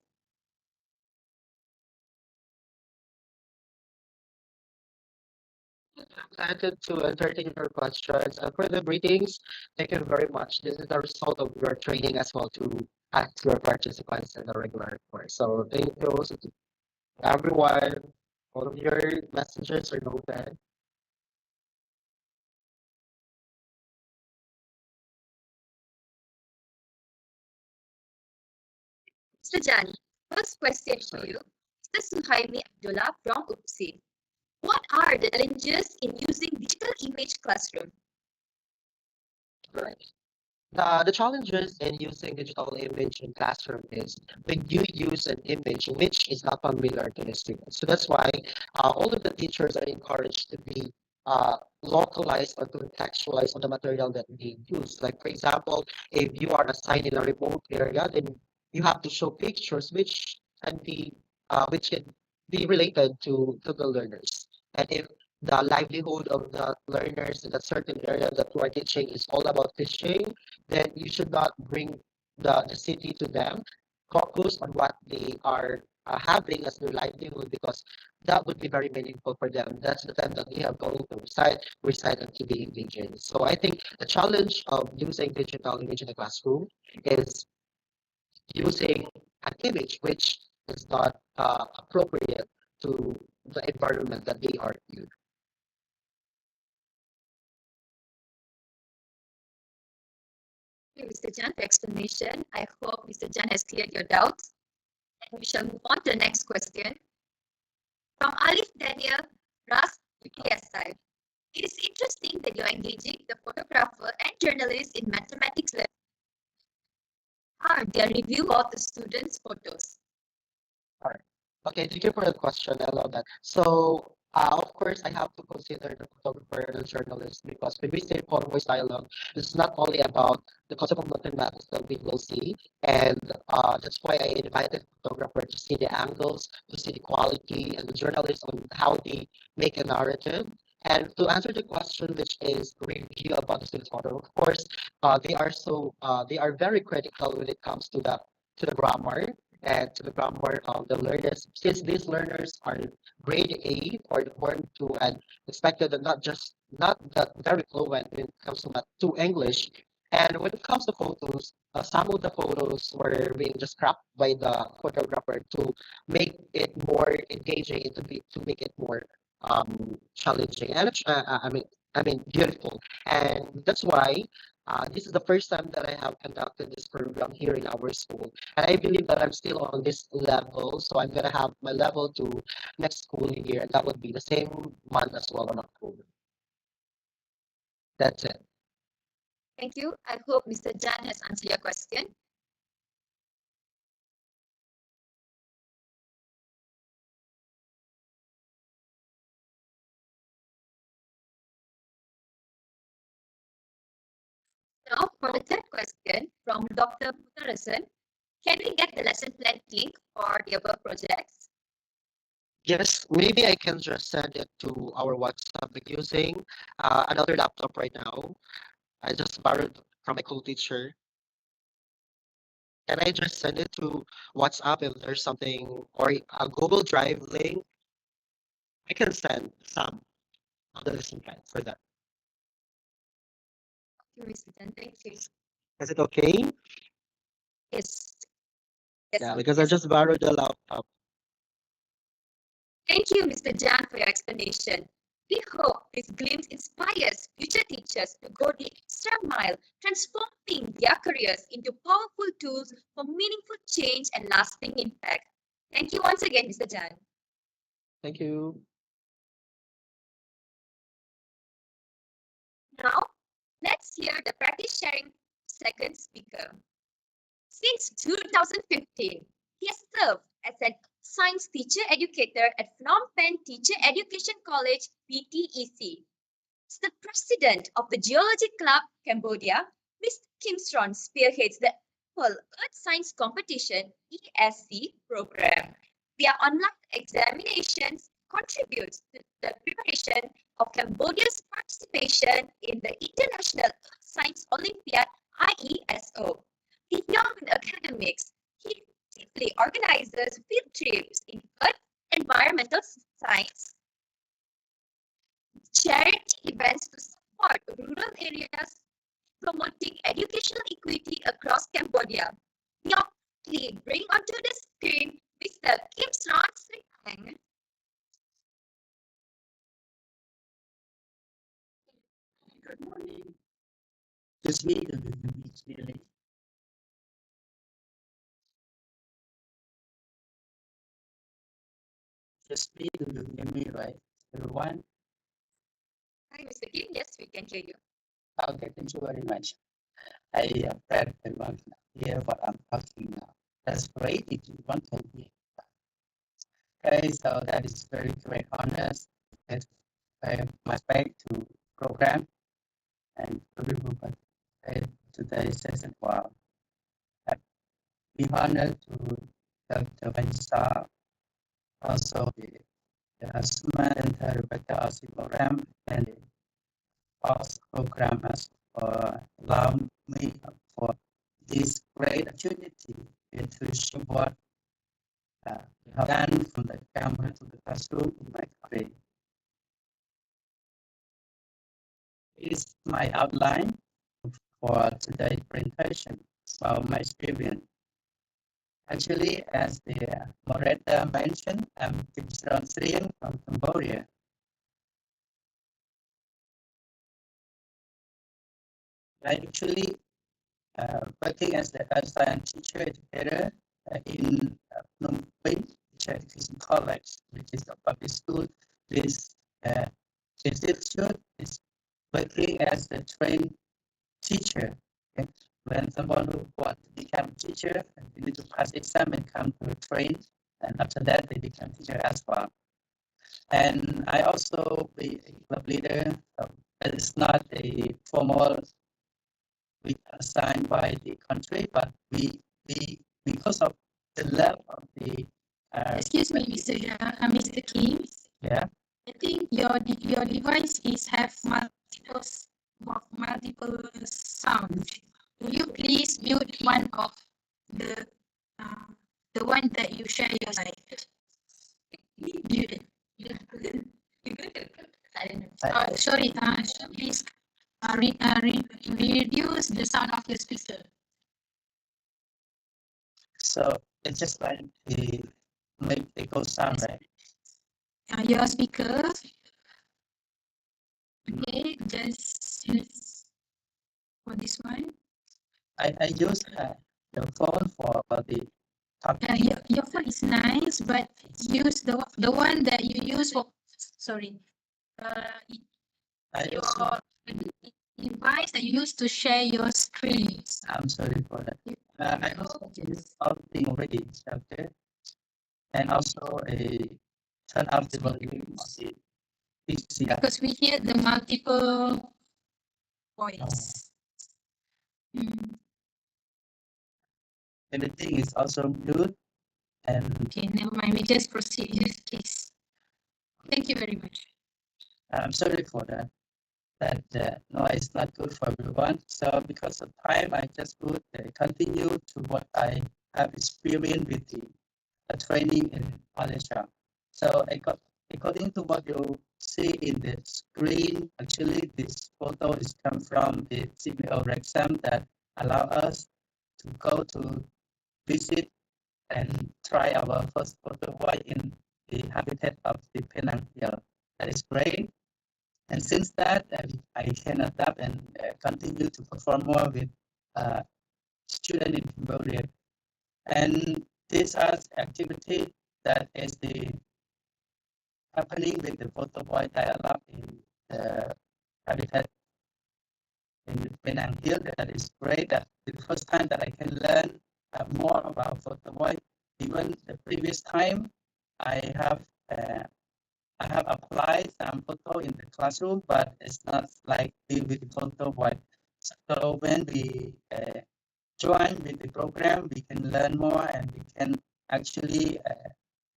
Excited to entertain your questions. And for the greetings, thank you very much. This is the result of your training as well to ask your participants in the regular course. So thank you also to everyone. All of your messages are noted. Mr. Jan, first question for you. Mr. Suhaimi Abdullah from UPSI. What are the challenges in using digital image classroom? Right. The challenges in using digital image in classroom is when you use an image which is not familiar to the students. So that's why all of the teachers are encouraged to be localized or to contextualize on the material that they use. Like for example, if you are assigned in a remote area, then you have to show pictures which can be related to the learners. And if the livelihood of the learners in a certain area that you are teaching is all about fishing, then you should not bring the city to them. Focus on what they are having as their livelihood because that would be very meaningful for them. That's the time that they are going to recite and to be engaging. So I think the challenge of using digital image in the classroom is using an image which is not appropriate to the environment that they are in. Thank you, Mr. Jan, for explanation. I hope Mr. Jan has cleared your doubts. And we shall move on to the next question. From Alif Daniel Ras UTSI. It is interesting that you are engaging the photographer and journalist in mathematics lab. Are their review of the students' photos? All right. Okay, thank you for the question. I love that. So, of course, I have to consider the photographer and the journalist because when we say Photovoice dialogue, it's not only about the concept of mathematics that we will see, and that's why I invited the photographer to see the angles, to see the quality, and the journalist on how they make a narrative. And to answer the question, which is review about the student's photo, of course, they are very critical when it comes to the grammar and to the grammar of the learners. Since these learners are grade A or born to and expected that not that very fluent when it comes to English. And when it comes to photos, some of the photos were being just cropped by the photographer to make it more engaging and to make it more challenging and I mean beautiful. And that's why this is the first time that I have conducted this program here in our school. And I believe that I'm still on this level. So I'm gonna have my level 2 next school year, and that would be the same month as well in October. That's it. Thank you. I hope Mr. Jan has answered your question. Now, for the third question from Dr. Puttarasan, can we get the lesson plan link for the above projects? Yes, maybe I can just send it to our WhatsApp using another laptop right now. I just borrowed from my co-teacher. Can I just send it to WhatsApp if there's something or a Google Drive link? I can send some of the lesson plan for that. Okay, Mr. Jan, thank you. Is it okay? Yes. Yes, Yeah, because I just borrowed the laptop. Thank you, Mr. Jan, for your explanation. We hope this glimpse inspires future teachers to go the extra mile, transforming their careers into powerful tools for meaningful change and lasting impact. Thank you once again, Mr. Jan. Thank you. Now, let's hear the practice sharing second speaker. Since 2015, he has served as a science teacher educator at Phnom Penh Teacher Education College, PTEC. As the president of the Geology Club Cambodia, Mr. Kim Stron spearheads the annual Earth Science Competition ESC program. Their online examinations contributes to the preparation of Cambodia's participation in the International Earth Science Olympiad IESO. Beyond academics, he actively organizes field trips in earth environmental science, charity events to support rural areas, promoting educational equity across Cambodia. We obviously bring onto the screen Mr. Kim Sron Sring. Good morning. This week I'm going to be clearly. This week you will hear me, right? Everyone? Hi, Mr. Kim. Yes, we can hear you. Okay, thank you very much. I bet everyone can hear what I'm talking now. That's great if you want to hear. Okay, so that is very great honors. It's my back to program and everyone today's session. Wow. Be honored to Dr. Vanessa, also the Smart and Rebecca Aussie program and the OS program as for allow me for this great opportunity to show what we have done from the camera to the classroom in my career. Is my outline for today's presentation about my experience. Actually, as the moderator mentioned, I'm Kim Sron Sring from Cambodia. I actually working as the earth science teacher educator in Phnom Penh Teacher Education College, which is a public school. This institute is working as a trained teacher. Okay? When someone who wants to become a teacher, they need to pass exam and come to train, and after that they become teacher as well. And I also be a club leader. It's not a formal assigned by the country, but we because of the level of the Excuse me, Mr. Kim. yeah. I think your device have multiple sounds. Will you please mute one of the one that you share your side? Mute it. Sorry, please reduce the sound of your speaker. So it's just like the make echo sound, right? Your speaker. Okay, just for this one. I use the phone for the talking. Your phone is nice, but use the one that you use for. Sorry. Your device that you use to share your screen. I'm sorry for that. I also use something already, okay, and also a turn up the volume of the PC. Because we hear the multiple voice. Everything is also good. And okay, never mind. We just proceed in this case. Thank you very much. I'm sorry for that. that no, it's not good for everyone. So because of time, I just would continue to what I have experienced with the training in Malaysia. So according to what you see in the screen, actually this photo is come from the CPO exam that allow us to go to visit and try our first Photovoice in the habitat of the Penang Hill. That is great. And since that, I can adapt and continue to perform more with students in Cambodia. And these are activities that is the happening with the Photovoice dialogue in the habitat in the Penang Hill. That is great. That the first time that I can learn more about Photovoice. Even the previous time, I have applied some photo in the classroom, but it's not like with the Photovoice. So when we join with the program, we can learn more and we can actually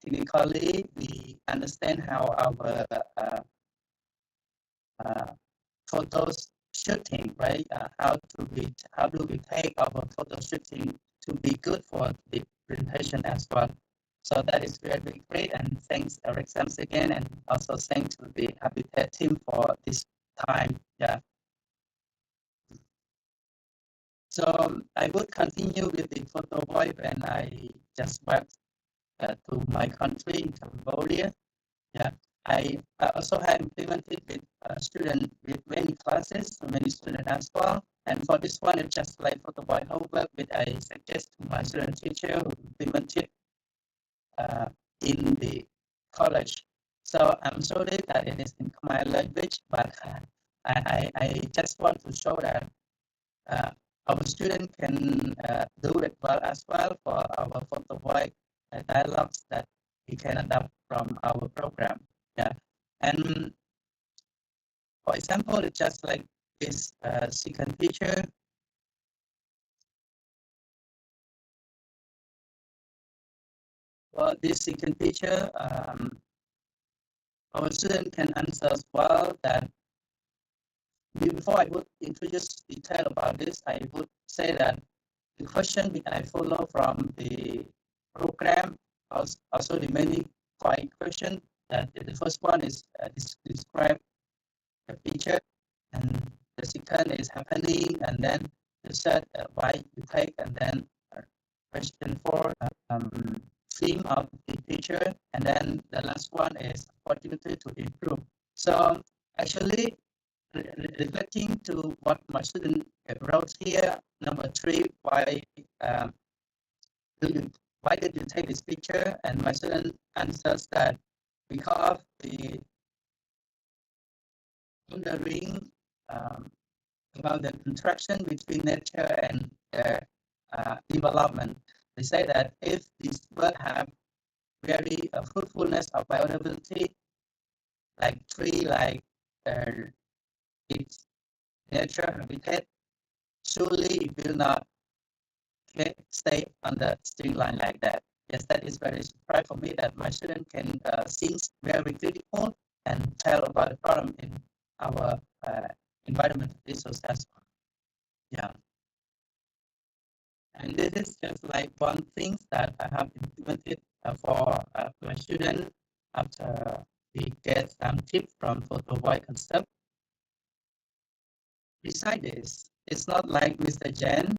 technically we understand how our photos shooting, right? How do we take our photo shooting to be good for the presentation as well. So that is very great, and thanks Eric Sams again, and also thanks to the Habitat team for this time. Yeah. So I would continue with the Photovoice when I just back to my country in Cambodia. Yeah, I also have implemented with students with many classes, so many students as well. And for this one, it's just like Photovoice homework, which I suggest to my student teacher who implemented in the college. So I'm sorry that it is in Khmer language, but I just want to show that our student can do it well as well for our Photovoice dialogues that we can adapt from our program. Yeah, and for example, it's just like this second teacher. Well, this second teacher, our student can answer as well that before I would introduce detail about this, I would say that the question which I follow from the program, also the many quite question that the first one is describe the picture, and the second is happening, and then the third why you take, and then question four theme of the picture, and then the last one is opportunity to improve. So actually reflecting to what my student wrote here, number 3, why did you take this picture? And my student answers that because of the wondering about the interaction between nature and development. They say that if these birds have very fruitfulness of biodiversity, like tree, like its nature habitat, surely it will not stay on the string line like that. Yes, that is very surprising for me that my student can think very critical and tell about the problem in our environmental resource as well. Yeah. And this is just like one thing that I have implemented for my student after we get some tips from Photovoice concept. Besides this, it's not like Mr. Jen.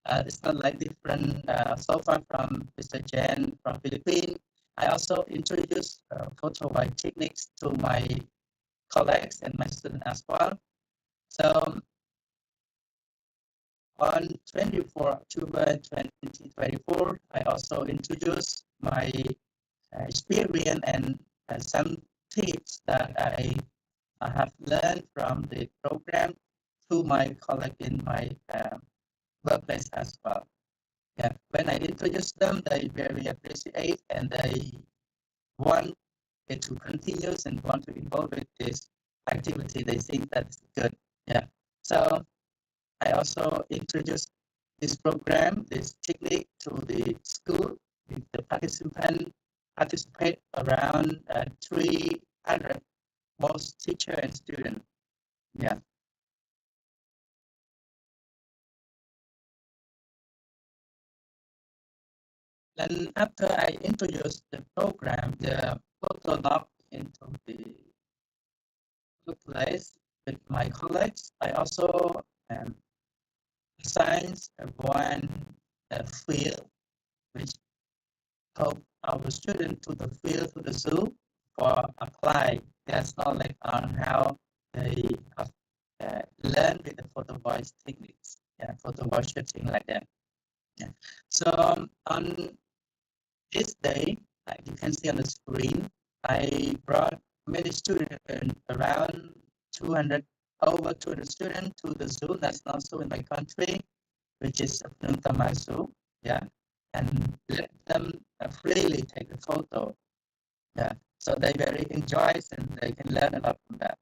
It's not like different so far from Mr. Jen from Philippines. I also introduced Photovoice techniques to my colleagues and my students as well. So on 24 October 2024, I also introduced my experience and some tips that I have learned from the program to my colleagues in my workplace as well. Yeah, when I introduce them, they very appreciate and they want it to continue and want to involve with this activity. They think that's good. Yeah. So I also introduced this program, this technique to the school. The participant participate around 300 most teacher and student. Then after I introduced the program, the photo log into the workplace with my colleagues, I also assigned one field which help our students to the field to the zoo for apply their knowledge on how they learn with the photo voice techniques, photo voice shooting like that. Yeah. So on this day, like you can see on the screen, I brought many students, around 200, over 200 students to the zoo, national zoo in my country, which is Phnom Zoo. Yeah, and let them freely take a photo. Yeah, so they very enjoy and they can learn a lot from that.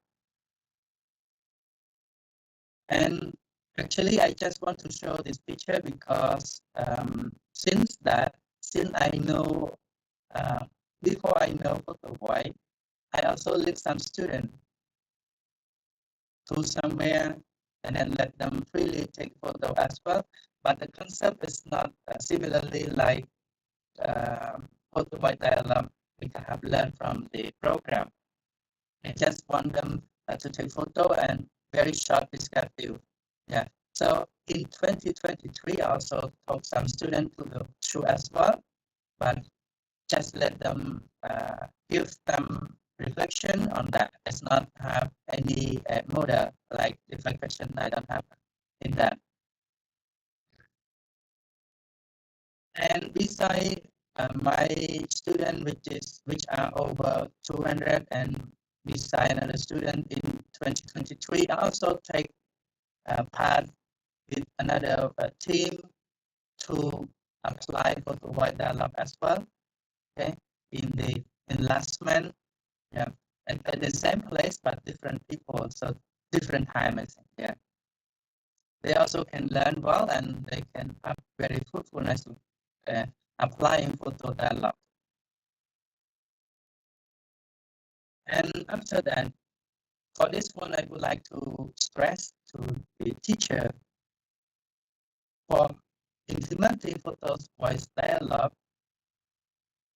And actually, I just want to show this picture because since I know, before I know Photovoice, I also lead some students to somewhere and then let them freely take photo as well. But the concept is not similarly like Photovoice dialogue which I have learned from the program. I just want them to take photo and very short descriptive. Yeah. So in 2023, I also taught some students to go through as well, but just let them give them reflection on that. It's not have any model like reflection. I don't have in that. And beside my student, which are over 200, and beside another student in 2023, I also take part with another team to apply for the white dialogue as well. Okay, in last month, yeah, and at the same place but different people, so different time. I think, yeah. They also can learn well and they can have very fruitfulness applying photo dialogue. And after that, for this one, I would like to stress to the teacher for implementing photos voice dialogue.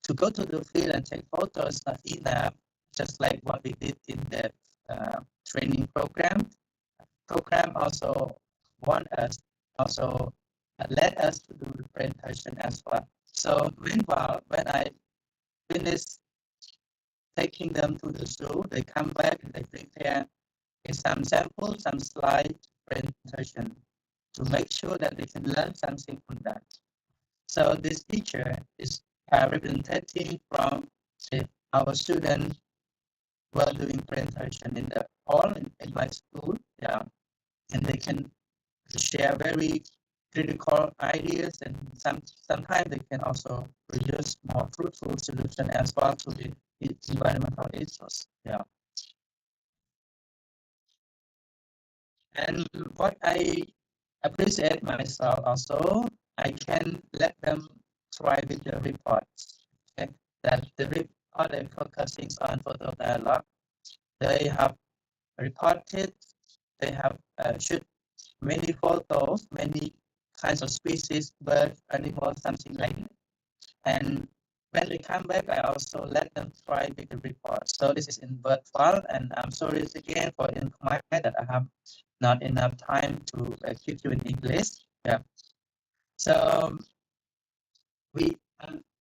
To go to the field and take photos is not enough, just like what we did in the training program. Program also want us, also let us to do the presentation as well. So meanwhile, when I finish taking them to the zoo, they come back and they prepare some samples, some slide presentation to make sure that they can learn something from that. So this picture is representing from our students while doing presentation in the hall in my school. Yeah, and they can share very critical ideas, and sometimes they can also produce more fruitful solution as well to the environmental issues. Yeah. And what I appreciate myself also, I can let them try with the reports. Okay? That the report I'm focusing on photo dialogue, they have reported, they have shoot many photos, many kinds of species, birds, animals, something like that. And when they come back, I also let them try with the report. So this is in bird file, and I'm sorry again for in my that I have not enough time to keep you in English. Yeah. So we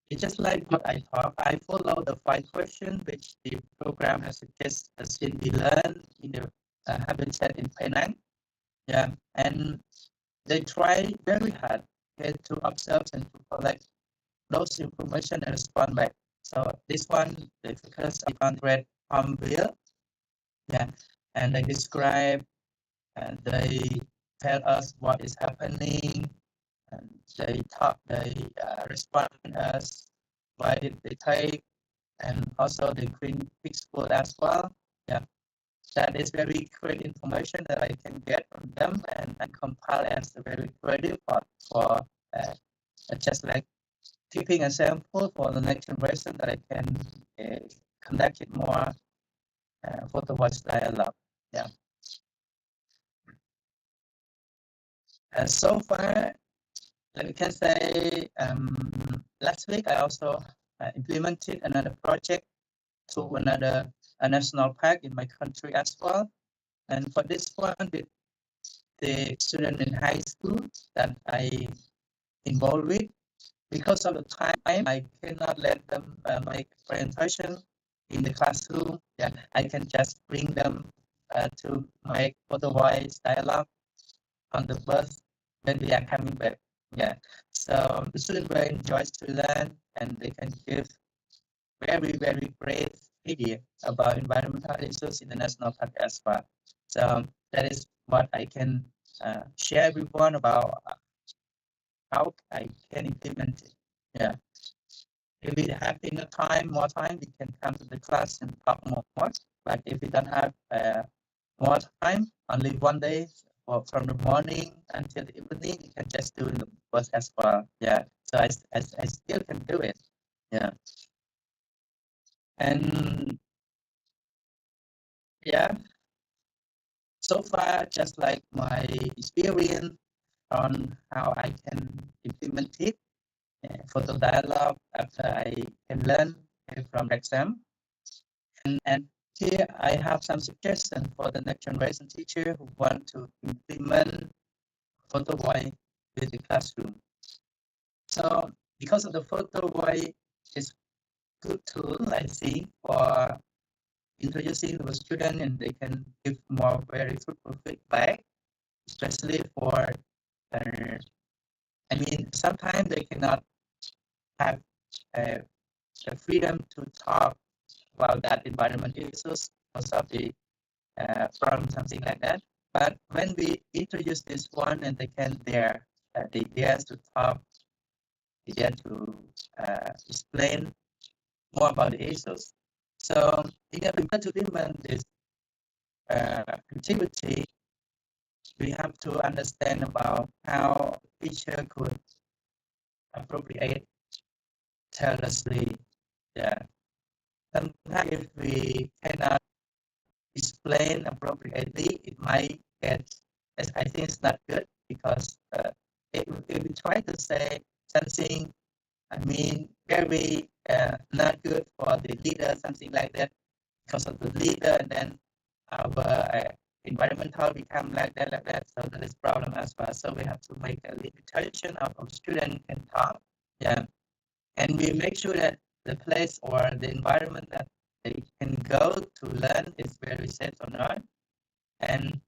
it's just like what I thought. I follow the 5 questions which the program has suggested we learn in the habitat in Penang. Yeah, and they try very hard, okay, to observe and to collect those information and respond back. So this one, they focus on red palm wheel. Yeah, and they describe and they tell us what is happening, and they talk, they respond us why did they take, and also the green peaceful as well. Yeah, that is very great information that I can get from them and compile as a very great report for just like keeping a sample for the next generation that I can conduct it more photo voice dialogue. Yeah. So far, I can say last week I also implemented another project to another national park in my country as well. And for this one, the student in high school that I involved with, because of the time, I cannot let them make presentation in the classroom. Yeah, I can just bring them to make Photovoice dialogue on the bus when they are coming back. Yeah, so the students very enjoys to learn, and they can give very great idea about environmental issues in the national park as well. So that is what I can share everyone about how I can implement it. Yeah. If we have enough time, more time, we can come to the class and talk more. But if we don't have more time, only one day, or from the morning until the evening, you can just do the bus as well. Yeah. So I still can do it. Yeah. And yeah, so far, just like my experience on how I can implement it for the dialogue after I can learn from the exam. And here I have some suggestions for the next generation teacher who want to implement Photovoice with the classroom. So because of the Photovoice is good tool, I think, for introducing the student, and they can give more very fruitful feedback, especially for I mean, sometimes they cannot have the freedom to talk about that environment issues because of the problem, something like that. But when we introduce this one, and they can dare the ideas to talk, they dare to explain more about the issues. So in order to implement this activity, we have to understand about how teacher could appropriate carelessly. Yeah. Sometimes if we cannot explain appropriately, it might get, I think it's not good, because if we try to say something, I mean, very not good for the leader, something like that, because of the leader, and then our environmental become like that. So that is problem as well. So we have to make a limitation of student can talk. Yeah. And we make sure that the place or the environment that they can go to learn is very safe or not. And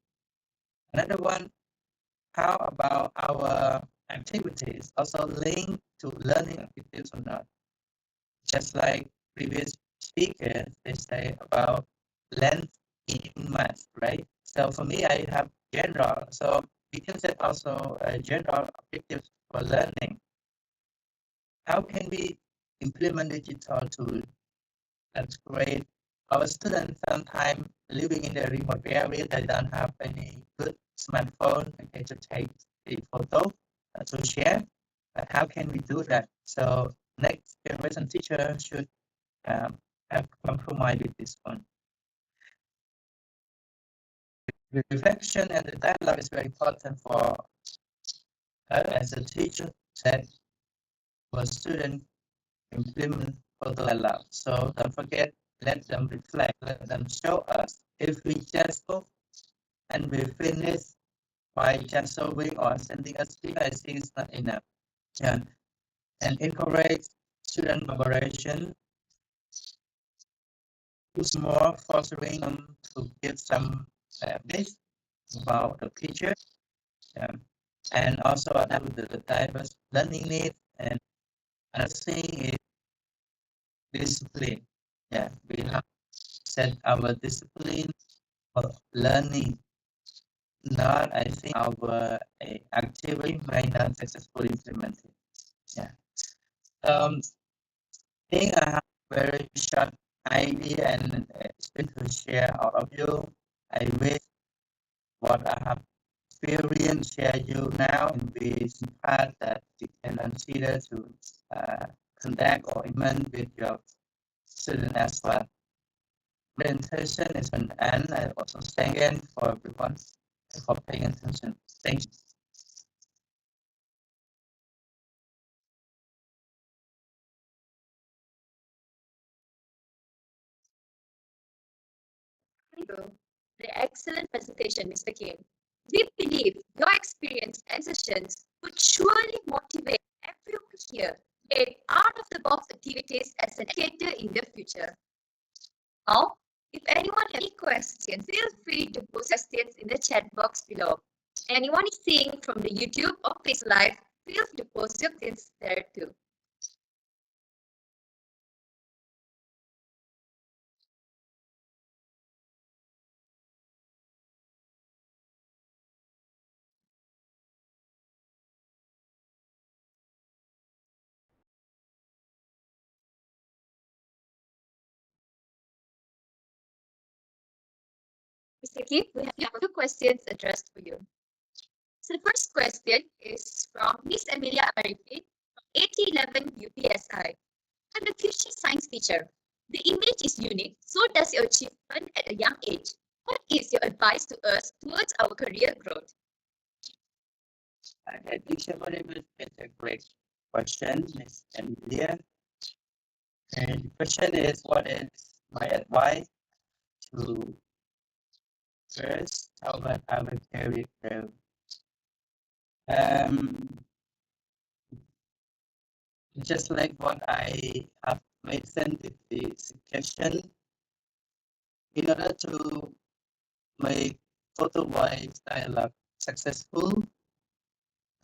another one, how about our activities also linked to learning activities or not? Just like previous speakers, they say about length in math, right? So for me, I have general. So we can set also general objectives for learning. How can we implement digital tools? That's great. Our students sometimes living in the remote area, they don't have any good smartphone okay, to take the photo to share. But how can we do that? So next generation teacher should have compromise with this one. The reflection and the dialogue is very important for us as a teacher that for student implement for the dialogue. So don't forget, let them reflect, let them show us. If we just go and we finish by just showing or sending a speaker, I think it's not enough. Yeah. And encourage student collaboration. Use more fostering them to give some base about the future. And also adapt to the diverse learning needs. And another thing is discipline. Yeah, we have set our discipline for learning. Not, I think, our activity might not successfully implemented. Yeah. I think I have very short idea and experience to share all of you. I wish what I have experienced share you now in this part that you can consider to contact or implement with your student as well. Presentation is an end. I also thank again for everyone for paying attention. Thank you. you. The excellent presentation, Mr. Kim. We believe your experience and sessions would surely motivate everyone here to create out-of-the-box activities as an educator in the future. Now, if anyone has any questions, feel free to post questions in the chat box below. Anyone is seeing from the YouTube or Facebook Live, feel free to post your questions there too. Mr. Kim, we have a few questions addressed for you. So the first question is from Miss Emilia Arifin from 8011 UPSI. I'm a future science teacher. The image is unique, so does your achievement at a young age. What is your advice to us towards our career growth? I think it's a great question, Ms. Emilia. And the question is, what is my advice to first about our career growth? Just like what I have mentioned in the suggestion, in order to make Photovoice dialogue successful,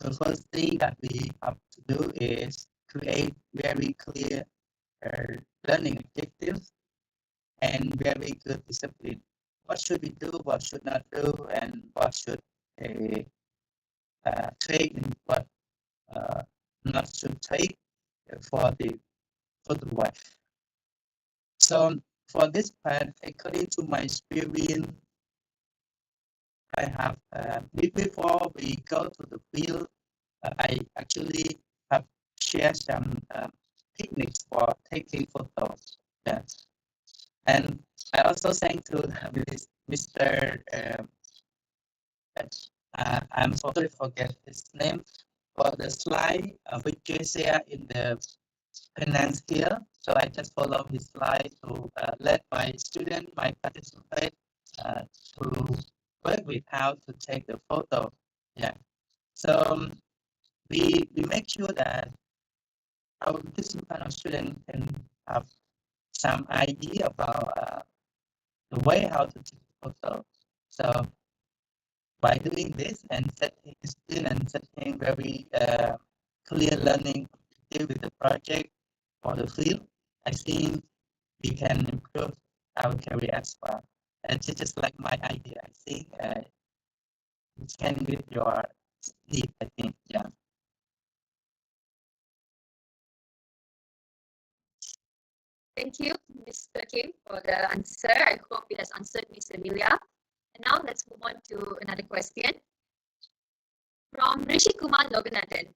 the first thing that we have to do is create very clear learning objectives and very good discipline. What should we do, what should not do, and what should take and what not should take for the wife. So for this part, according to my experience, I have before we go to the field, I actually have shared some techniques for taking photos. Yes. And I also thank to Mr. I'm sorry to forget his name for the slide which you share in the finance here. So I just follow his slide to let my student, my participant to work with how to take the photo. Yeah. So we make sure that our participant or student can have some idea about the way how to take the photo. So by doing this and setting very clear learning objective with the project or the field, I think we can improve our career as well. And just like my idea, I think it can meet your need, I think, yeah. Thank you, Mr. Kim, for the answer. I hope it has answered Ms. Emilia. And now let's move on to another question. From Rishi Kumar Loganathan.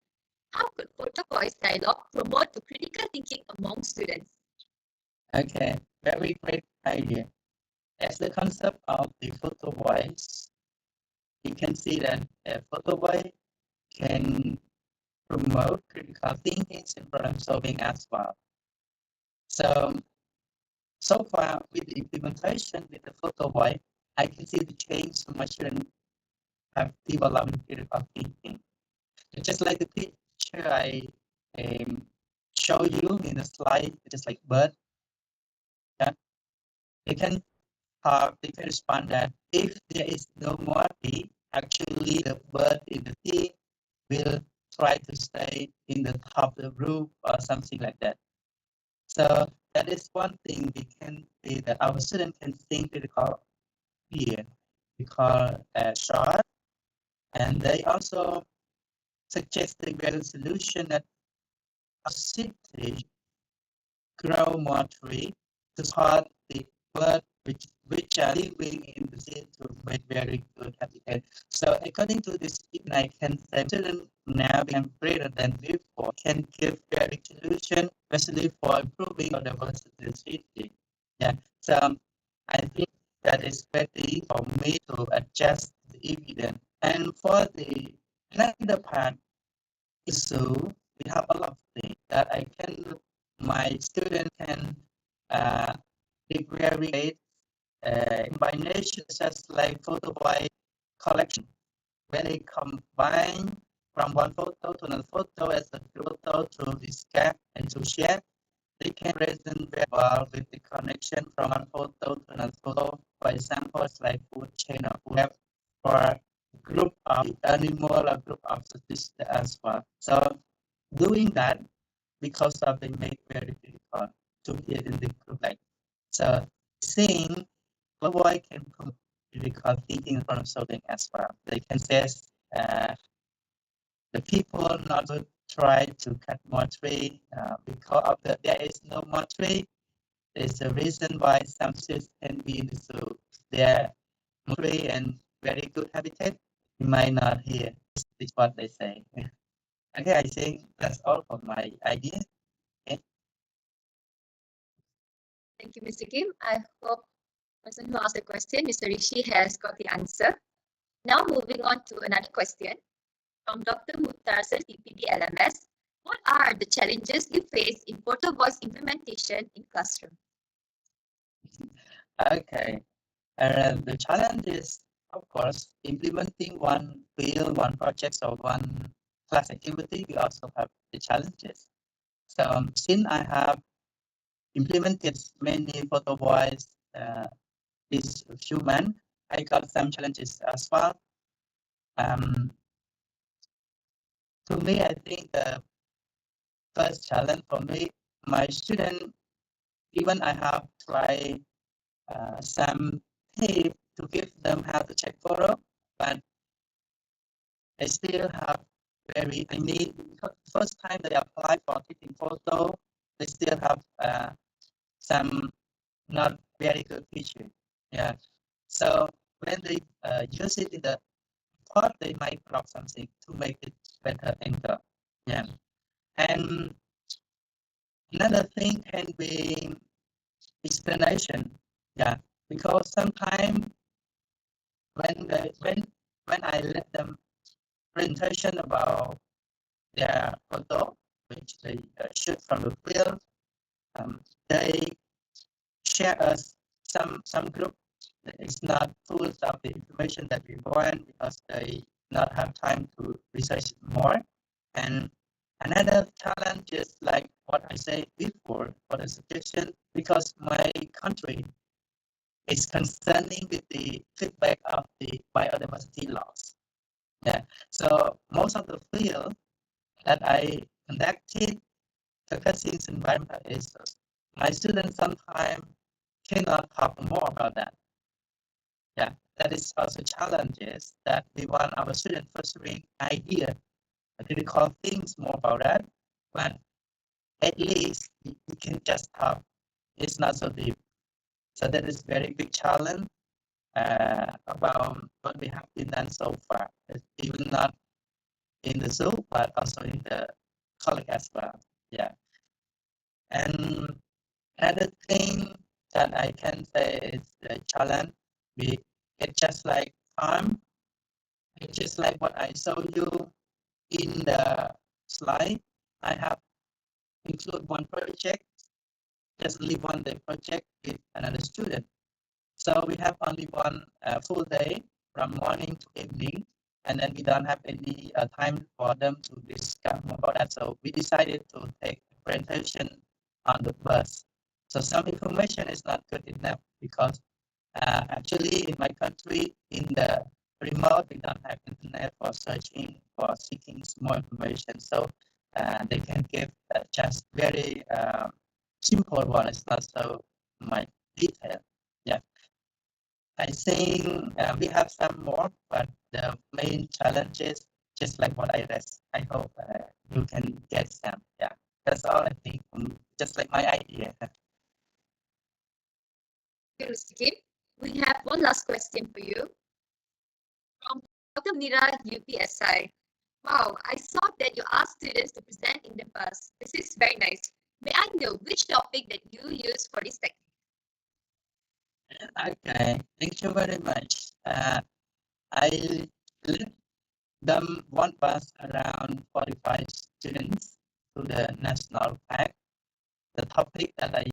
How could Photovoice dialogue promote the critical thinking among students? Okay, very great idea. As the concept of the Photovoice, you can see that Photovoice can promote critical thinking and problem solving as well. So far with the implementation with the Photovoice, I can see the change my students have developed critical thinking. Just like the picture I show you in the slide, just like bird, yeah, they can talk, they can respond that if there is no more bee, actually the bird in the tree will try to stay in the top of the roof or something like that. So that is one thing we can see that our students can think critical here. We call short, and they also suggest a better solution that our city grow more tree to support the bird which are living in the city to make very good habitat. So according to this, I can say students now become greater than before, can give very solution, especially for improving the diversity of the city. Yeah. So I think that is ready for me to adjust the evidence. And for the another part issue, we have a lot of things that my student can be very combination such like Photovoice collection, where they combine from one photo to another photo as a photo to discuss and to share. They can present very well with the connection from one photo to another photo. For example, like food chain or web or group of animal or group of statistics as well. So doing that, because of they make very difficult to create in the group like so seeing boy can put difficult thinking from solving as well. They can say the people not to try to cut more tree because of there is no more tree. There's a reason why some trees can be in the zoo. They're tree and very good habitat. You might not hear. This is what they say. Okay, I think that's all for my idea. Thank you, Mr. Kim. I hope the person who asked the question, Mr. Rishi, has got the answer. Now moving on to another question from Dr. Muttarsen, TPD LMS. What are the challenges you face in Photovoice implementation in classroom? Okay. The challenge is, of course, implementing one field, one project, or one class activity. We also have the challenges. So since I have implemented many Photovoice this few months, I got some challenges as well. To me, I think the first challenge for me, my student, even I have tried some tips to give them how to check photo, but they still have very, I mean, because the first time they apply for taking photo, they still have some not very good feature. Yeah. So when they use it in the part, they might crop something to make it better angle. Yeah. And another thing can be explanation. Yeah. Because sometimes when I let them presentation about their photo, which they shoot from the field, they share us some group that is not full of the information that we want because they not have time to research more. And another challenge is like what I said before for the suggestion, because my country is concerning with the feedback of the biodiversity loss. Yeah. So most of the field that I conducted focusing environmental issues. My students sometimes cannot talk more about that. Yeah, that is also challenges that we want our students fostering idea, critical things more about that. But at least we can just talk. It's not so deep. So that is very big challenge about what we have been done so far. It's even not in the zoo, but also in the college as well. Yeah. And another thing that I can say is the challenge. It's just like farm. It's just like what I showed you in the slide. I have include one project, just leave one day project with another student. So we have only one full day from morning to evening, and then we don't have any time for them to discuss more about that. So we decided to take a presentation on the bus. So some information is not good enough because actually in my country, in the remote, we don't have internet for searching, for seeking more information. So they can give just very simple one. It's not so much detail. Yeah. I think we have some more, but the main challenge is just like what I read. I hope you can get some. Yeah, that's all I think. Just like my idea. Thank you, Mr. Kim. We have one last question for you from Dr. Nira UPSI. Wow, I saw that you asked students to present in the bus. This is very nice. May I know which topic that you use for this technique? Okay, thank you very much. I let them one bus around 45 students to the national park. The topic that I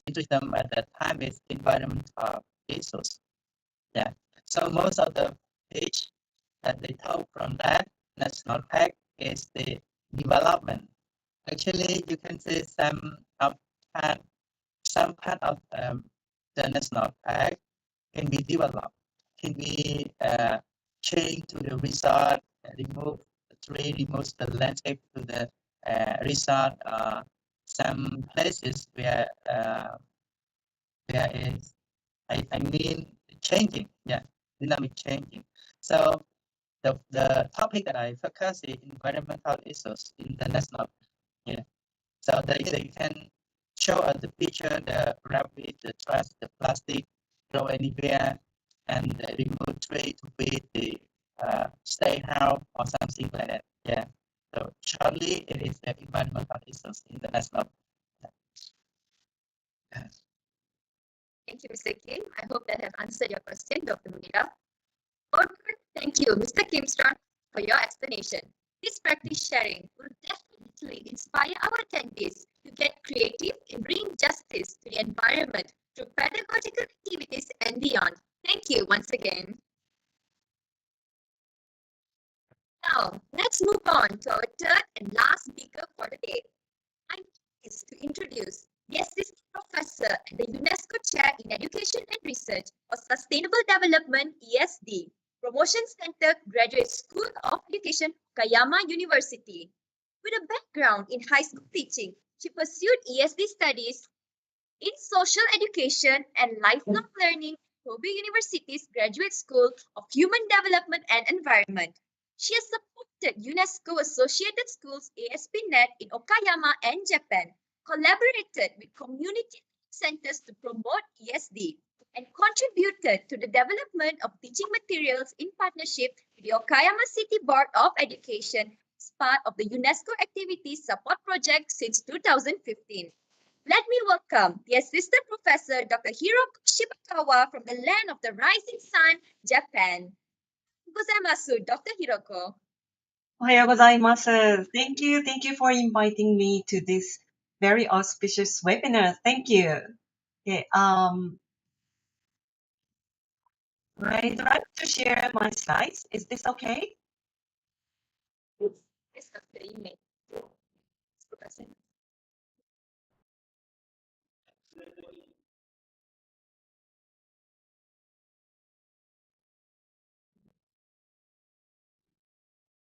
introduce them at that time is environmental issues. Yeah. So most of the page that they talk from that national park is the development. Actually, you can see part, some part of the national park can be developed, can be changed to the resort, remove the tree, remove the landscape to the resort. Some places where is I mean changing, yeah, dynamic changing. So the topic that I focus is environmental issues in the national. Yeah. So that you can show us the picture, the rabbit, the trash, the plastic, throw anywhere, and remove tree to be the stay house or something like that. Yeah. So shortly, it is the environmental issues in the national. Yeah. Thank you, Mr. Kim. I hope that have answered your question, Dr. Munira. Okay, thank you, Mr. Kimstrand, for your explanation. This practice sharing will definitely inspire our attendees to get creative in bringing justice to the environment through pedagogical activities and beyond. Thank you once again. Now, let's move on to our third and last speaker for the day. I'm pleased to introduce the Assistant Professor and the UNESCO Chair in Education and Research for Sustainable Development ESD, Promotion Center Graduate School of Education, Okayama University. With a background in high school teaching, she pursued ESD studies in social education and lifelong learning at Kobe University's Graduate School of Human Development and Environment. She has supported UNESCO Associated Schools ASP.NET in Okayama and Japan, collaborated with community centers to promote ESD, and contributed to the development of teaching materials in partnership with the Okayama City Board of Education as part of the UNESCO Activities Support Project since 2015. Let me welcome the Assistant Professor Dr. Hiroko Shibakawa from the land of the rising sun, Japan. Gozaimasu, Dr. Hiroko. Ohayou gozaimasu. Thank you for inviting me to this very auspicious webinar. Thank you. Okay, I'd like to share my slides. Is this okay? Yes, Dr. Ime.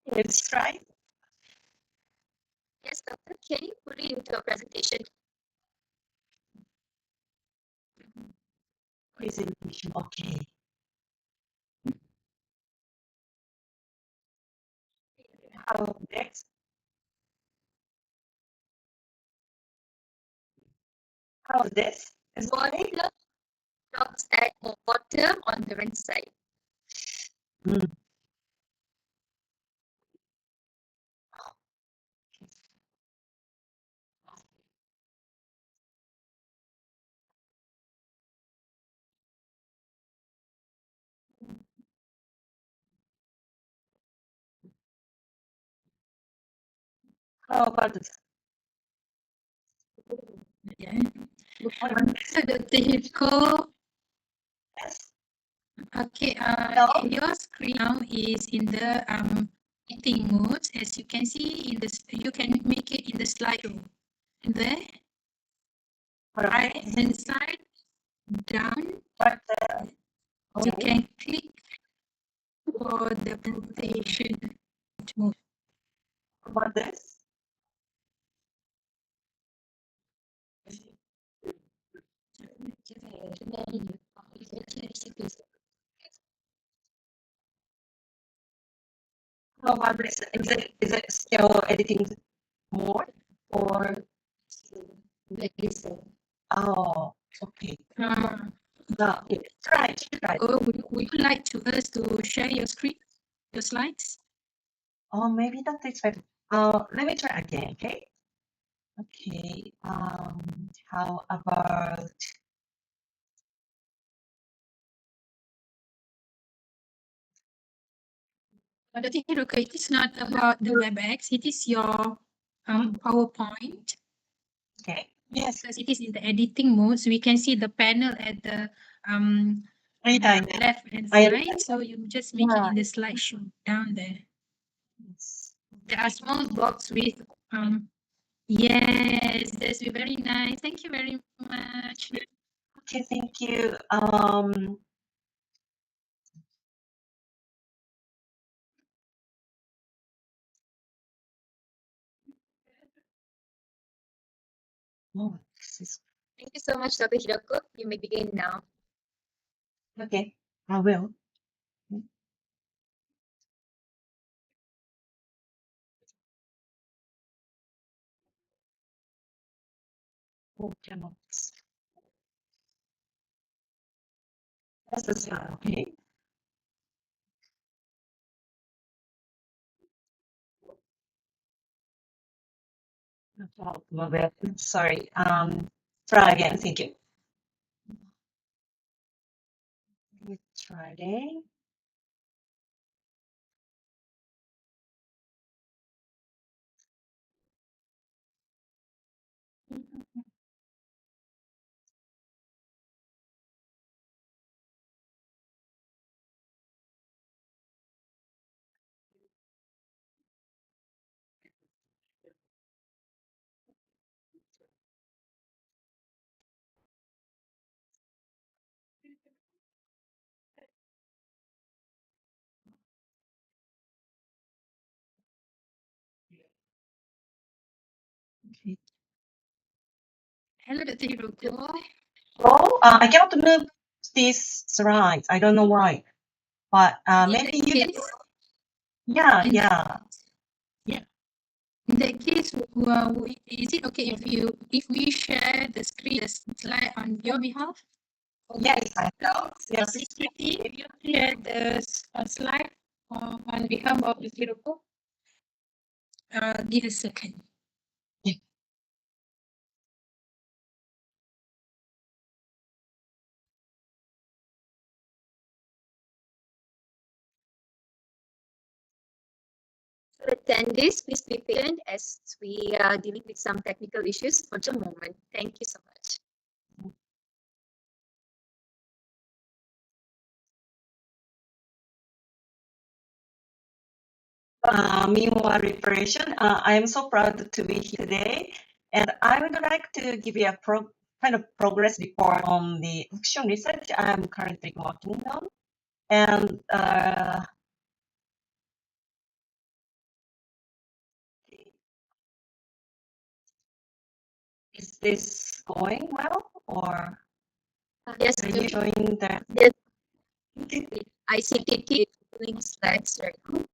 It's right. Yes, Doctor, can you put it into a presentation? Presentation, okay. Next. How's this? Is Volume dots at the bottom on the right side. How about this? Yeah. So Dr. Hirko, Yes. okay, Hello? your screen now is in the meeting mode. As you can see in this, you can make it in the slide room. And there, right hand side down, Right there. you can click for the presentation mode. How about this? How about this? Is it still editing more or? Oh, okay. No, try. Or would you like to us to share your screen, your slides? Oh, maybe that takes better. Let me try again, okay? Okay. How about Dr. Hiroka, it is not about the WebEx, it is your PowerPoint. okay? Yes. Because it is in the editing mode, so we can see the panel at the left hand side. So you just make it in the slideshow down there. There are small box with yes, that's very nice. Thank you very much. Okay, thank you. Oh, this is Thank you so much, Dr. Hiroko. You may begin now. okay. I will. Oh, cannot. That's a slide, okay. Well, sorry. Try again. Thank you. Let's try again. Okay. Hello, Dr. Hiroko. Oh, I cannot move these slides. I don't know why. But maybe you can. Yeah, yeah. In that case, is it okay if we share the screen, the slide on your behalf? Yes, I know. Yes. If you share the slide on behalf of the Hiroko, give a second. Attendees, please be patient as we are dealing with some technical issues for the moment. Thank you so much. Meanwhile, preparation. I am so proud to be here today, and I would like to give you a kind of progress report on the action research I'm currently working on. And is this going well, or Yes, are you showing that? Yes. ICT doing slides right now.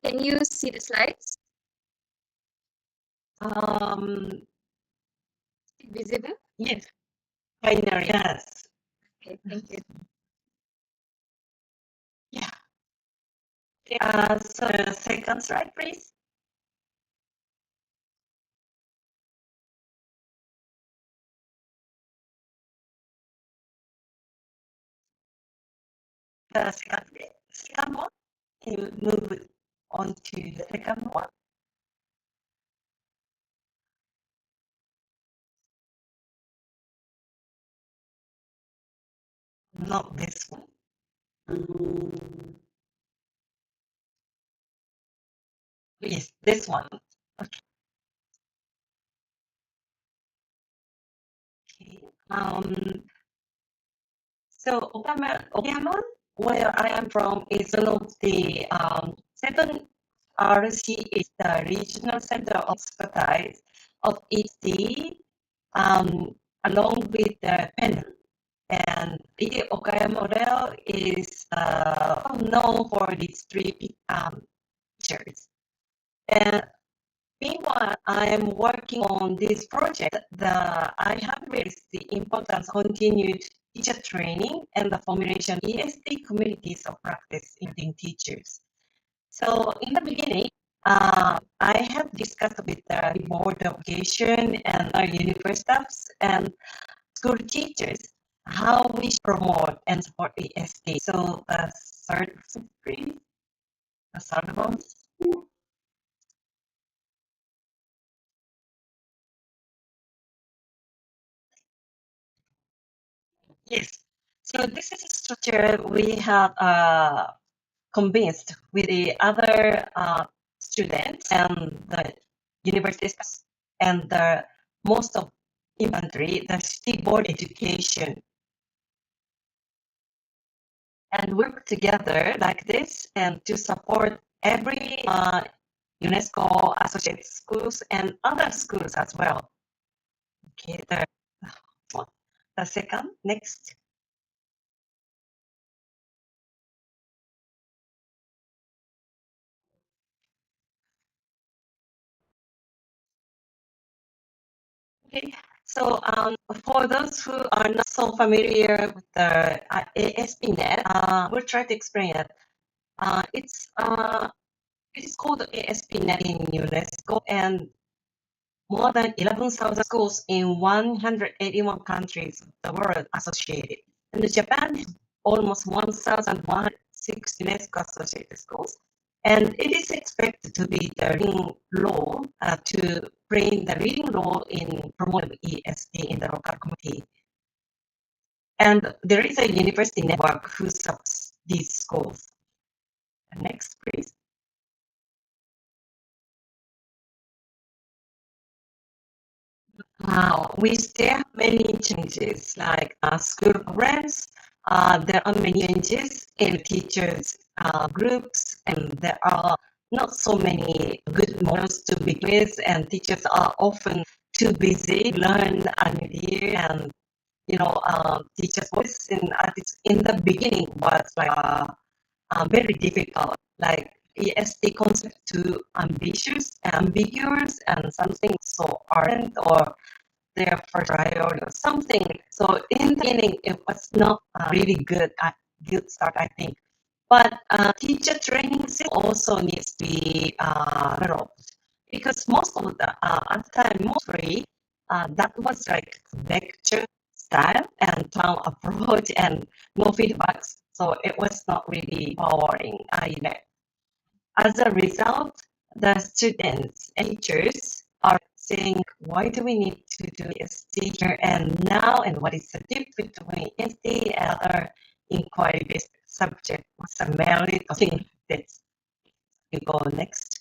Can you see the slides? Visible? Yes. Binary. Yes. Okay, thank you. Yeah. So second slide, please. The second one. You move on to the second one. Not this one. Yes, this one. Okay. So Okayama, where I am from, is one of the 7RC is the regional center of expertise of EC, along with the panel. And the Okayama model is known for its three features. And meanwhile, I am working on this project. I have raised the importance of continued teacher training and the formulation ESD communities of practice including teachers. So in the beginning, I have discussed with the board of education and our university staffs and school teachers how we promote and support ESD. So the third please, the third one. Yes. So this is a structure we have convinced with the other students and the universities and the most of infantry, the city board education, and work together like this and to support every UNESCO associated schools and other schools as well. Okay, the second, next. Okay, so for those who are not so familiar with the ASP.NET, we'll try to explain it. It is called ASP.NET in UNESCO, and more than 11,000 schools in 181 countries of the world associated. And Japan, almost 1,106 UNESCO associated schools. And it is expected to be the leading law to bring the leading law in promoting ESD in the local community. And there is a university network who supports these schools. Next, please. We still have many changes like school programs. There are many changes in teachers groups, and there are not so many good models to begin with, and teachers are often too busy to learn a new year, and teachers' voice in the beginning was like very difficult, like ESD concept too ambiguous, and something so ardent or their first trial or something. So in the beginning, it was not really good start, I think. But teacher training still also needs to be developed because most of the at the time mostly that was like lecture style and town approach and no feedbacks. So it was not really empowering either. As a result, the students and teachers are saying, why do we need to do ESD here and now? And what is the difference between ESD and other inquiry-based subject? What's the merit of things that you go next?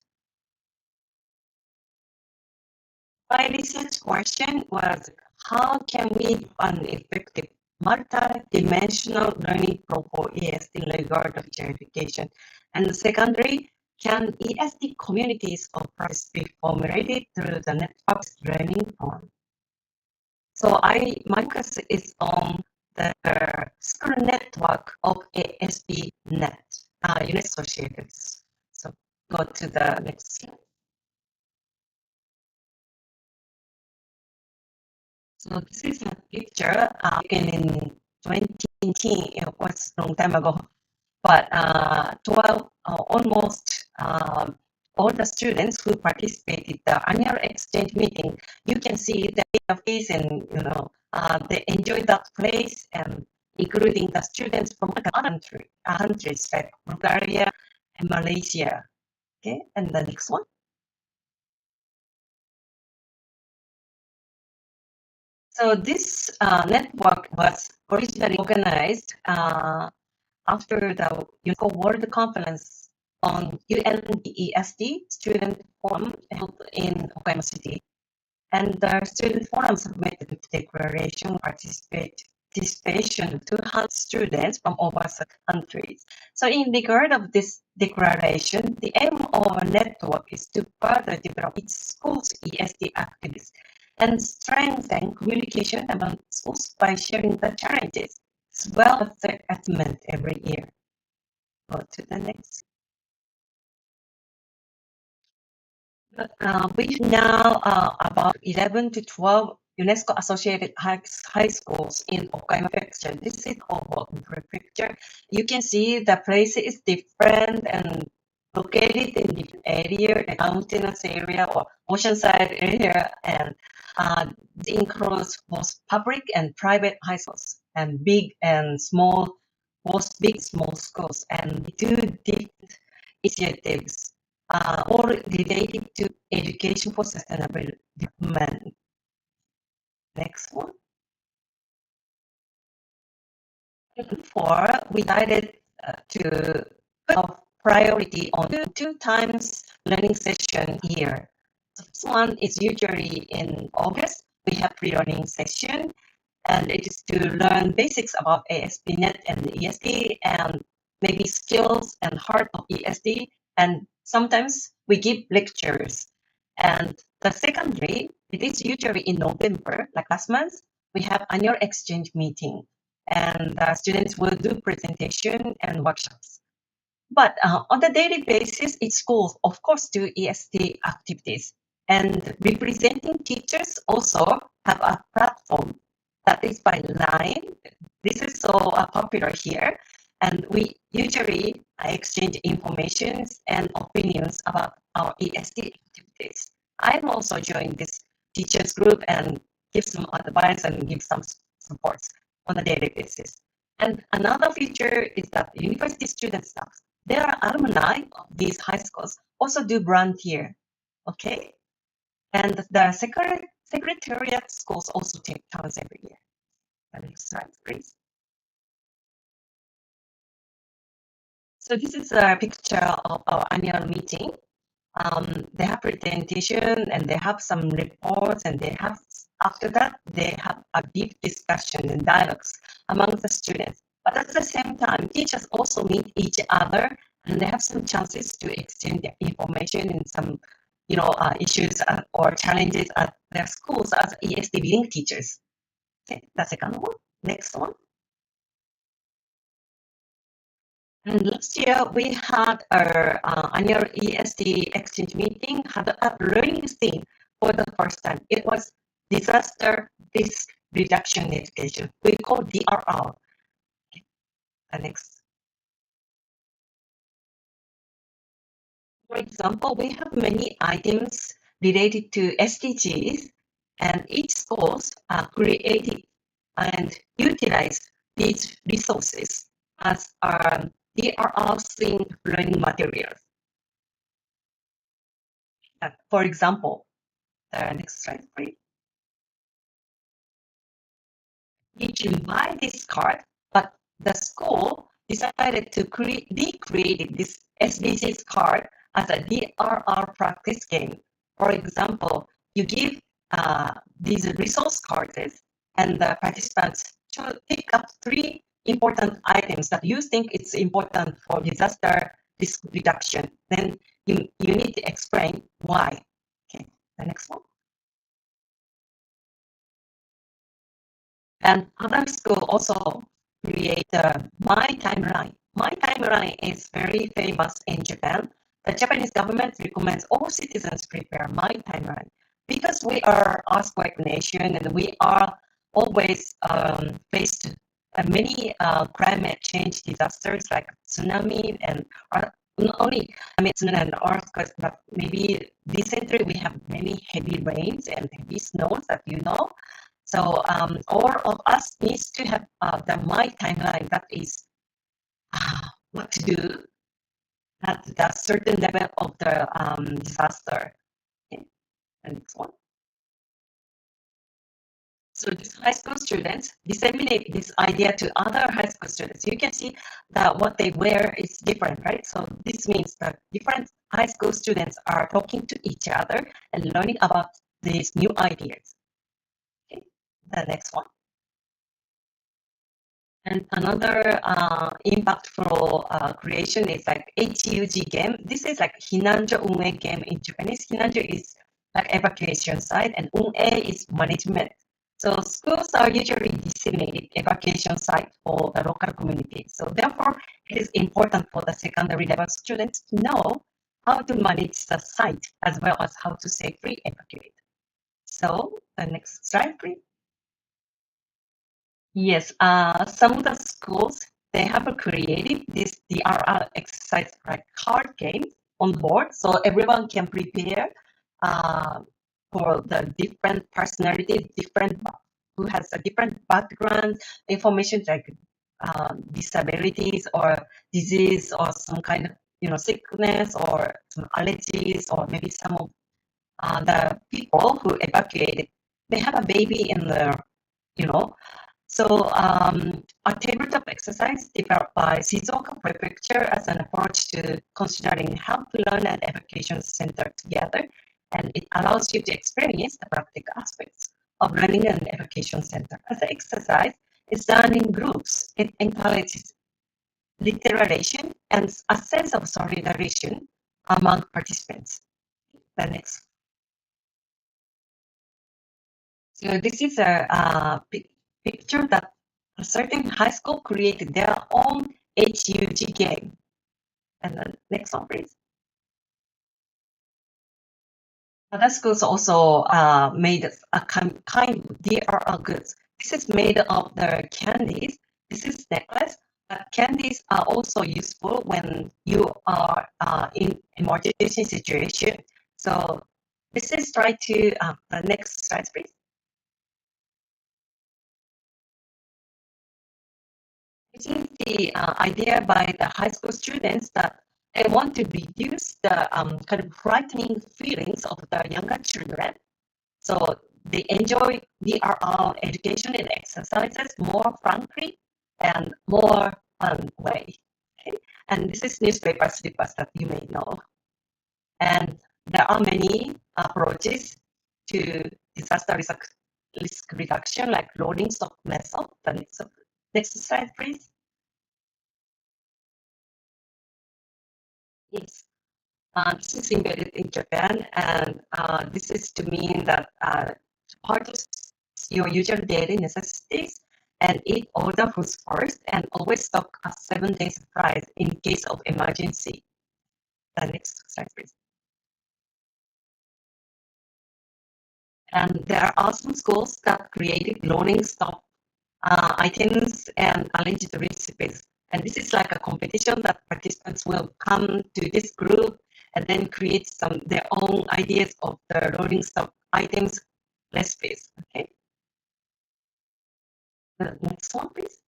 My research question was, how can we fund effective multi-dimensional learning for ESD in regard of education? And secondary, can ESD communities of practice be formulated through the network learning form? So my focus is on the school network of ASP.NET, unit associates. So go to the next slide. So this is a picture taken in 2018. It was a long time ago, but 12 almost all the students who participated the annual exchange meeting, you can see their face and they enjoy that place, and including the students from other countries like Bulgaria and Malaysia. Okay, and the next one. So this network was originally organized after the UNESCO World Conference on UNESD Student Forum held in Okayama City. And the student forum submitted a declaration participation to 200 students from over 6 countries. So in regard of this declaration, the aim of our network is to further develop its schools ESD activities and strengthen communication among schools by sharing the challenges as well as the achievement every year. Go to the next. We now about 11 to 12 UNESCO associated high schools in Okayama Prefecture. This is Obo Prefecture. You can see the place is different and located in different area, the mountainous area or oceanside area, and it includes both public and private high schools, and big and small, both big small schools, and we do different initiatives, all related to education for sustainable development. Next one. Before, we decided to put a priority on two times learning session a year. The first one is usually in August. We have pre-learning session, and it is to learn basics about ASP.NET and ESD, and maybe skills and heart of ESD. And sometimes we give lectures. And the secondary, it is usually in November, like last month, we have annual exchange meeting, and students will do presentation and workshops. But on the daily basis, each school, of course, do ESD activities. And representing teachers also have a platform that is by line. This is so popular here. And we usually exchange information and opinions about our ESD activities. I'm also joining this teachers group and give some advice and give some supports on a daily basis. And another feature is that university student staff, they are alumni of these high schools, also do volunteer, okay? And the secretariat schools also take turns every year. Next slide, please. So this is a picture of our annual meeting. They have presentation and they have some reports, and they have, after that, they have a deep discussion and dialogues among the students. But at the same time, teachers also meet each other, and they have some chances to exchange their information and some, issues or challenges at their schools as ESD being teachers. Okay, the second one. Next one. And last year, we had our annual ESD exchange meeting, had a learning theme for the first time. It was disaster risk reduction education. We call DRR. Okay. The next. For example, we have many items related to SDGs, and each schools created and utilized these resources as DRR themed learning materials. For example, the next slide, please. You can buy this card, but the school decided to recreate this SDGs card as a DRR practice game. For example, you give these resource cards, and the participants should pick up 3 important items that you think it's important for disaster risk reduction. Then you need to explain why. Okay, the next one. And other school also create My Timeline. My Timeline is very famous in Japan. The Japanese government recommends all citizens prepare My Timeline because we are earthquake nation, and we are always faced many climate change disasters like tsunami and not only tsunami and earthquakes, but maybe recently we have many heavy rains and heavy snows that you know. So all of us needs to have the My Timeline, that is what to do at the certain level of the disaster. Okay. The next one. So these high school students disseminate this idea to other high school students. You can see that what they wear is different, right? So this means that different high school students are talking to each other and learning about these new ideas. Okay. The next one. And another impactful creation is like HUG game. This is like Hinanjo Unwe game in Japanese. Hinanjo is like evacuation site, and Unwe is management. So schools are usually disseminated evacuation site for the local community. So therefore, it is important for the secondary level students to know how to manage the site as well as how to safely evacuate. So the next slide, please. Yes, some of the schools, they have created this DRR exercise like card game on board, so everyone can prepare for the different personality, who has a different background, information like disabilities or disease or some kind of sickness or some allergies, or maybe some of the people who evacuated, they have a baby in there, you know. So a tabletop exercise developed by Shizuoka Prefecture as an approach to considering how to learn and education center together, and it allows you to experience the practical aspects of learning an education center. As an exercise, it's done in groups. It encourages literation and a sense of solidarity among participants. The next. So this is a picture that a certain high school created their own HUG game. And the next one, please. Other schools also made a kind of DRR goods. This is made of the candies. This is necklace. Candies are also useful when you are in emergency situation. So this is try to the next slide, please. This is the idea by the high school students that they want to reduce the kind of frightening feelings of the younger children. So they enjoy DRR education and exercises more frankly and more fun way. Okay? And this is newspaper slippers that you may know. And there are many approaches to disaster risk reduction, like rolling stock method. The next slide, please. Yes. This is embedded in Japan, and this is to mean that part of your usual daily necessities and eat all the foods first, and always stock a 7-day supply in case of emergency. The next slide, please. And there are some schools that created rolling stock items and arranged recipes. And this is like a competition that participants will come to this group and then create their own ideas of the rolling stock items recipes. Okay. The next one, please.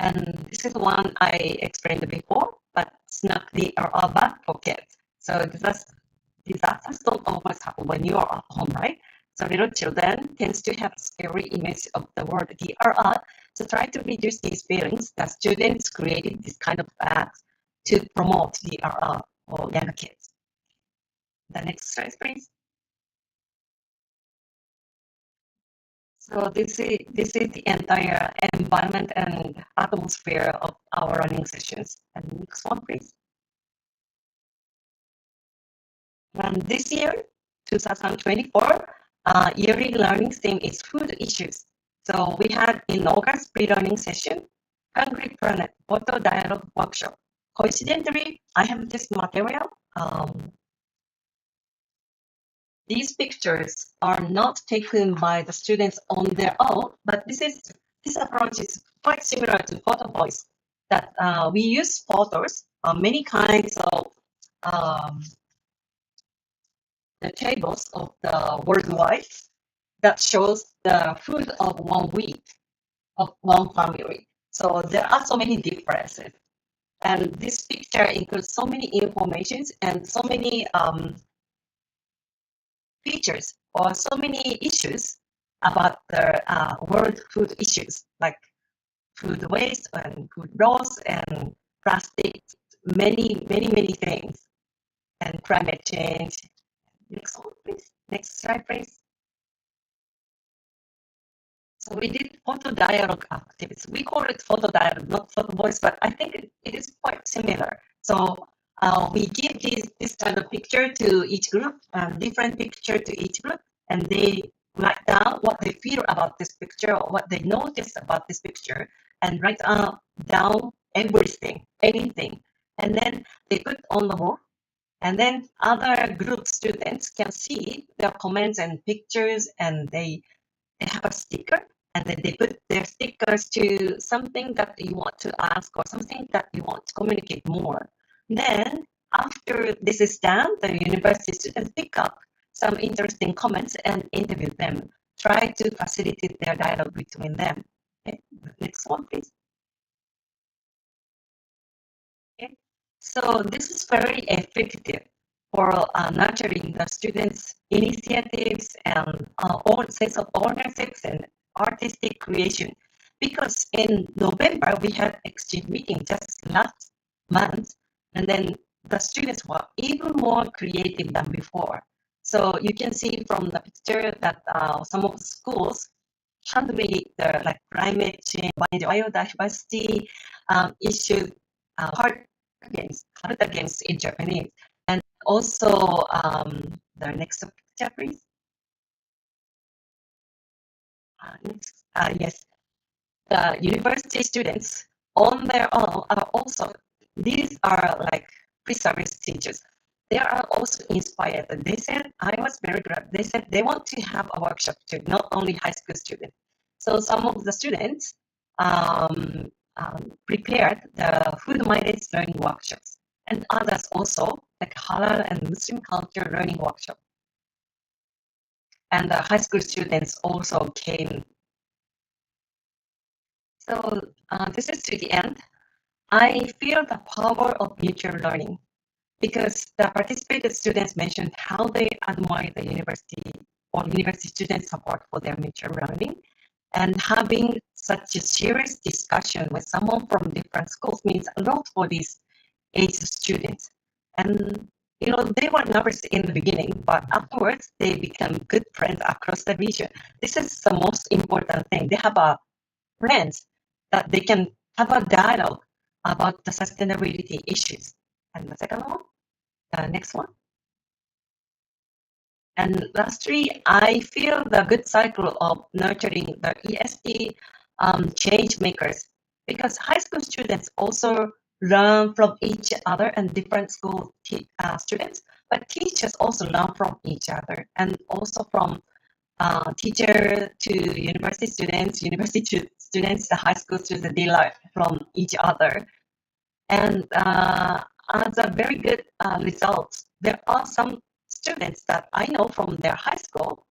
And this is one I explained before, but snuck the back pocket. So disasters don't always happen when you are at home, right? So little children tends to have scary image of the word DRR. So try to reduce these feelings. The students created this kind of acts to promote DRR for younger kids. The next slide, please. So this is the entire environment and atmosphere of our running sessions. And next one, please. And this year, 2024, yearly learning theme is food issues. So we had in August pre-learning session, Hungry Planet Photo Dialogue Workshop. Coincidentally, I have this material. These pictures are not taken by the students on their own, but this approach is quite similar to Photovoice. That we use photos, many kinds of the tables of the worldwide that shows the food of 1 week of one family. So there are so many differences. And this picture includes so many informations and so many features or so many issues about the world food issues, like food waste and food loss and plastic, many things, and climate change. Next one, please. Next slide, please. So we did photo dialogue activities. We call it photo dialogue, not photo voice, but I think it is quite similar. So we give this kind of picture to each group, different picture to each group, and they write down what they feel about this picture or what they notice about this picture, and write down everything, anything, and then they put on the wall, And then other group students can see their comments and pictures, and they have a sticker, and then they put their stickers to something that you want to ask or something that you want to communicate more. Then after this is done, the university students pick up some interesting comments and interview them, try to facilitate their dialogue between them. Okay, the next one, please. Okay. So this is very effective for nurturing the students' initiatives and own sense of ownership and artistic creation. Because in November, we had exchange meeting just last month, and then the students were even more creative than before. So you can see from the picture that some of the schools handmade the like climate change, biodiversity issue hard games in Japanese. And also the next picture, please. Yes, the university students on their own are also, these are like pre-service teachers. They are also inspired. They said, I was very glad. They said they want to have a workshop too, not only high school students. So some of the students prepared the food-minded learning workshops, and others also like halal and Muslim culture learning workshop. And the high school students also came. So this is to the end. I feel the power of mutual learning because the participated students mentioned how they admire the university or university student support for their mutual learning. And having such a serious discussion with someone from different schools means a lot for these age students. And they were nervous in the beginning, but afterwards they become good friends across the region. This is the most important thing. They have a friends that they can have a dialogue about the sustainability issues. And the second one, the next one. And lastly, I feel the good cycle of nurturing the ESD change makers, because high school students also learn from each other and different school students, but teachers also learn from each other and also from teacher to university students, the high school students, they learn from each other. And as a very good result, there are some students that I know from their high school,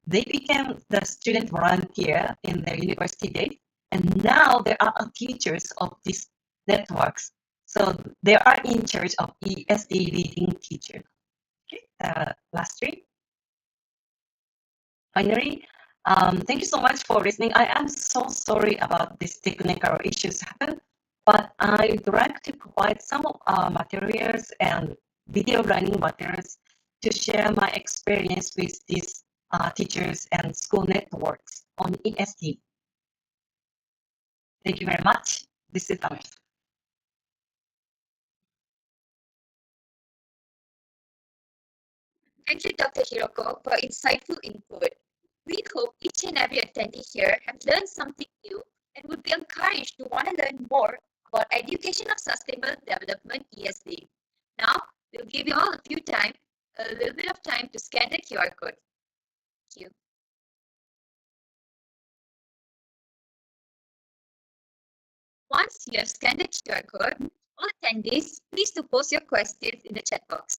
they became the student volunteer in their university days, and now they are teachers of these networks. So they are in charge of ESD leading teachers. Okay, last three. Finally, thank you so much for listening. I am so sorry about these technical issues happen, but I'd like to provide some of our materials and video learning materials to share my experience with these teachers and school networks on ESD. Thank you very much. This is Alex. Thank you, Dr. Hiroko, for insightful input. We hope each and every attendee here has learned something new and would be encouraged to want to learn more about Education of Sustainable Development ESD. Now, we'll give you all a little bit of time to scan the QR code. Thank you. Once you have scanned the QR code, all attendees, please to post your questions in the chat box.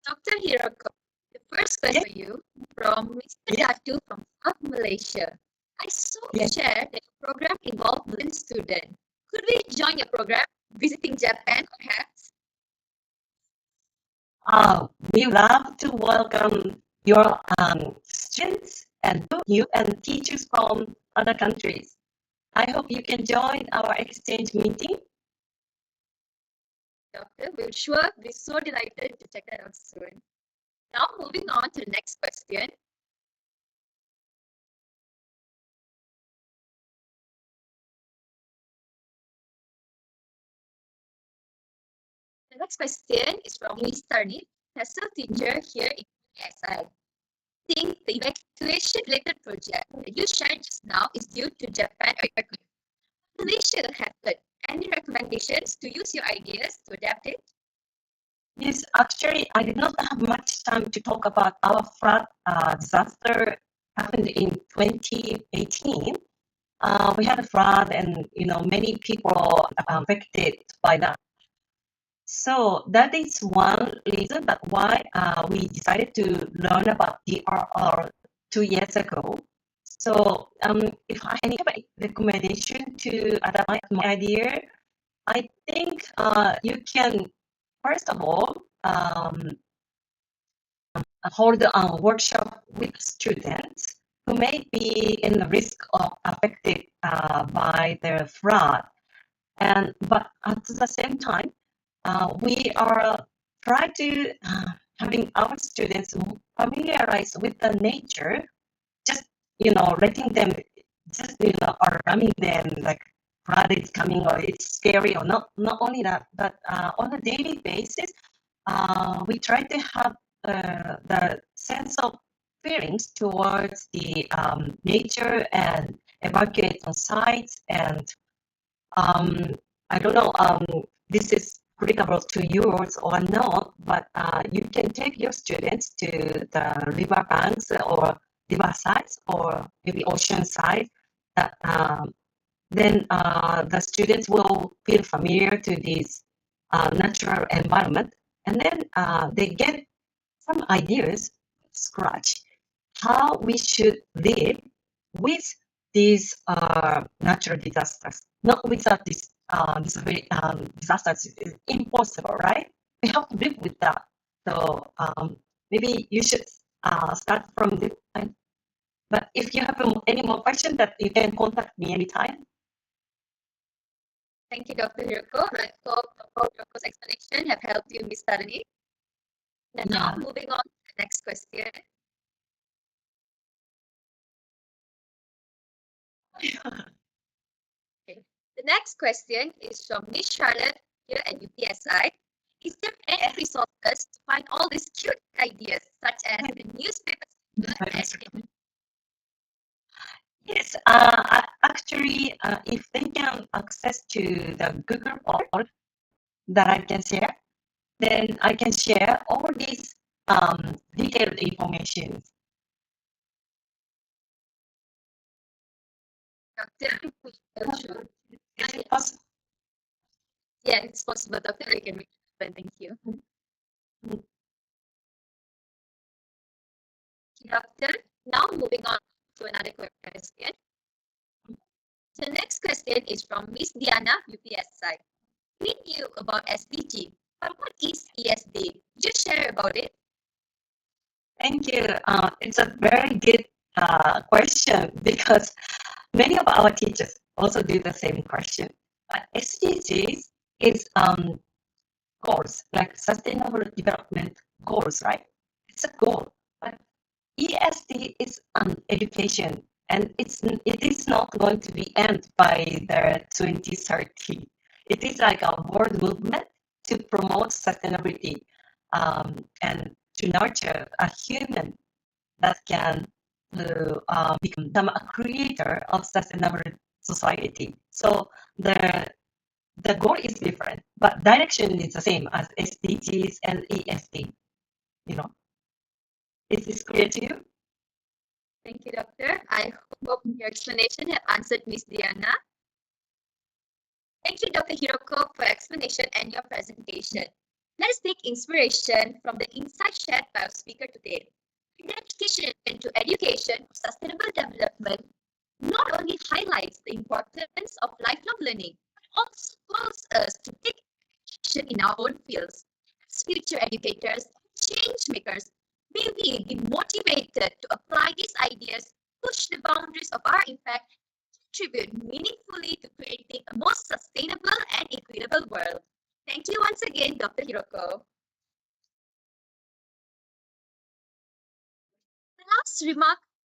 Dr. Hiroko, the first question for you from Mr. Datu from South Malaysia. I saw you share that your program involved Berlin student. Could we join your program visiting Japan perhaps? We love to welcome your students and you and teachers from other countries. I hope you can join our exchange meeting. Doctor. We'll sure be so delighted to check that out soon. Now, moving on to the next question. The next question is from Miss Tarni, professor teacher here in SI. I think the evacuation-related project that you shared just now is due to Japan earthquake. Malaysia happened. Any recommendations to use your ideas to adapt it? Yes, actually, I did not have much time to talk about our flood disaster happened in 2018. We had a flood, and many people affected by that. So that is one reason that why we decided to learn about DRR 2 years ago. So if I have a recommendation to adapt my idea, I think you can first of all hold a workshop with students who may be in the risk of affected by the flood, but at the same time we are trying to having our students familiarize with the nature, just letting them just alarming them like flood is coming or it's scary or not only that, but on a daily basis we try to have the sense of feelings towards the nature and evacuate on sites. And I don't know this is applicable to yours or not, but you can take your students to the river banks or river sides or maybe ocean side. That then the students will feel familiar to this natural environment, and then they get some ideas scratch how we should live with these natural disasters, not without this disasters. Is impossible, right? We have to live with that. So maybe you should start from this point. But if you have any more questions, that you can contact me anytime. Thank you, Dr. Hiroko. I hope Dr. Hiroko's explanation have helped you, Ms. Tarani. And now moving on to the next question. Okay. The next question is from Miss Charlotte here at UPSI. Is there any resources to find all these cute ideas, such as the newspapers? Yes, actually, if they can access to the Google portal that I can share, then I can share all these detailed information. Doctor, Is it possible? Yeah, it's possible, Doctor. I can make it happen. Thank you. Doctor, now moving on to another question. The next question is from Miss Diana, UPSI. We knew about SDG, but what is ESD? Just share about it. Thank you. It's a very good question because many of our teachers also do the same question. SDGs is goals, like sustainable development goals, right? It's a goal. But ESD is education, and it is not going to be end by the 2030. It is like a world movement to promote sustainability and to nurture a human that can become a creator of sustainable society. So the goal is different, but direction is the same as SDGs and ESD. Is this clear to you? Thank you, Doctor. I hope your explanation has answered Miss Diana. Thank you, Dr. Hiroko, for your explanation and your presentation. Let us take inspiration from the insight shared by our speaker today. Dedication to education for sustainable development not only highlights the importance of lifelong learning, but also calls us to take action in our own fields. As future educators and change makers, may we be motivated to apply these ideas, push the boundaries of our impact, contribute meaningfully to creating a more sustainable and equitable world. Thank you once again, Dr. Hiroko.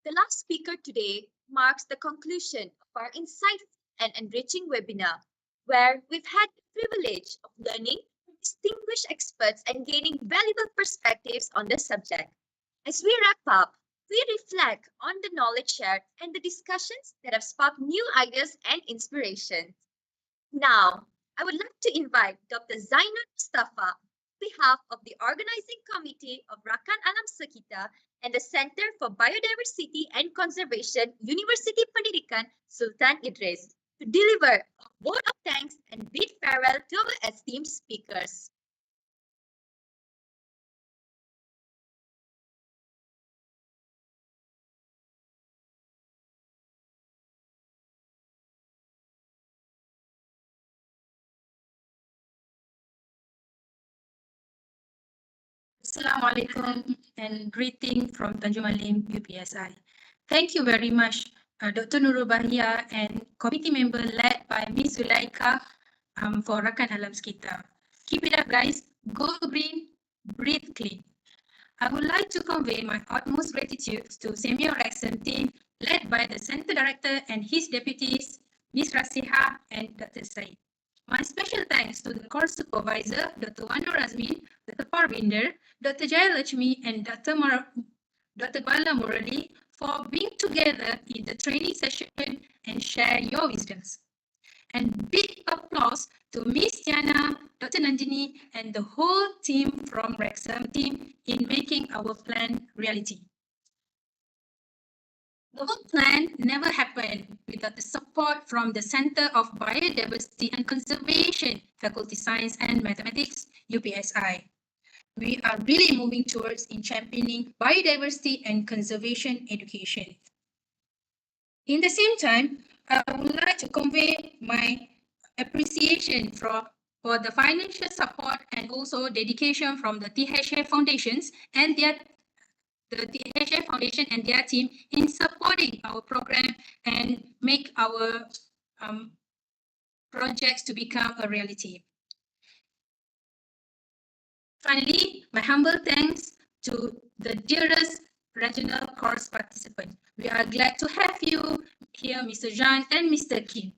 The last speaker today marks the conclusion of our insightful and enriching webinar, where we've had the privilege of learning from distinguished experts and gaining valuable perspectives on the subject. As we wrap up, we reflect on the knowledge shared and the discussions that have sparked new ideas and inspiration. Now, I would like to invite Dr. Zainul Mustafa, on behalf of the Organizing Committee of Rakan Alam Sekitar and the Center for Biodiversity and Conservation, University Pendidikan Sultan Idris, to deliver a vote of thanks and bid farewell to our esteemed speakers. Assalamualaikum and greeting from Tanjung Malim UPSI. Thank you very much, Dr. Nurul Bahia and committee member led by Ms. Zulaika for Rakan Alam Sekitar. Keep it up, guys. Go green, breathe clean. I would like to convey my utmost gratitude to Senior Action team led by the Center Director and his deputies, Ms. Rasiha and Dr. Said. My special thanks to the course supervisor, Dr. Wanu Razmin, Dr. Parvinder, Dr. Jayalakshmi, and Dr. Bala Murali for being together in the training session and share your wisdoms. And big applause to Ms. Tiana, Dr. Nandini, and the whole team from Rexham team in making our plan reality. The whole plan never happened without the support from the Center of Biodiversity and Conservation, Faculty Science and Mathematics, UPSI. We are really moving towards in championing biodiversity and conservation education. In the same time, I would like to convey my appreciation for the financial support and also dedication from the THA Foundations and the THA Foundation and their team in supporting our program and make our projects to become a reality. Finally, my humble thanks to the dearest regional course participant. We are glad to have you here, Mr. Jean and Mr. Kim.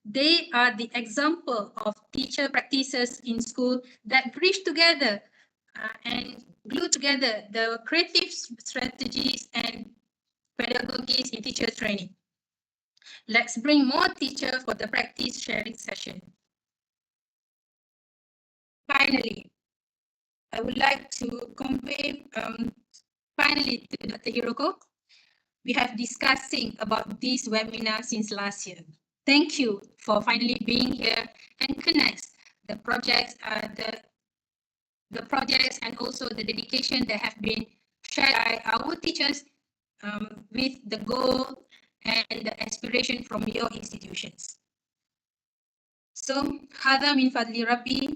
They are the example of teacher practices in school that bridge together and glue together the creative strategies and pedagogies in teacher training. Let's bring more teachers for the practice sharing session. Finally, I would like to convey finally to Dr. Hiroko. We have discussing about this webinar since last year. Thank you for finally being here and connect the projects, the projects and also the dedication that have been shared by our teachers with the goal and the aspiration from your institutions. So, Hada min fadli Rabbi,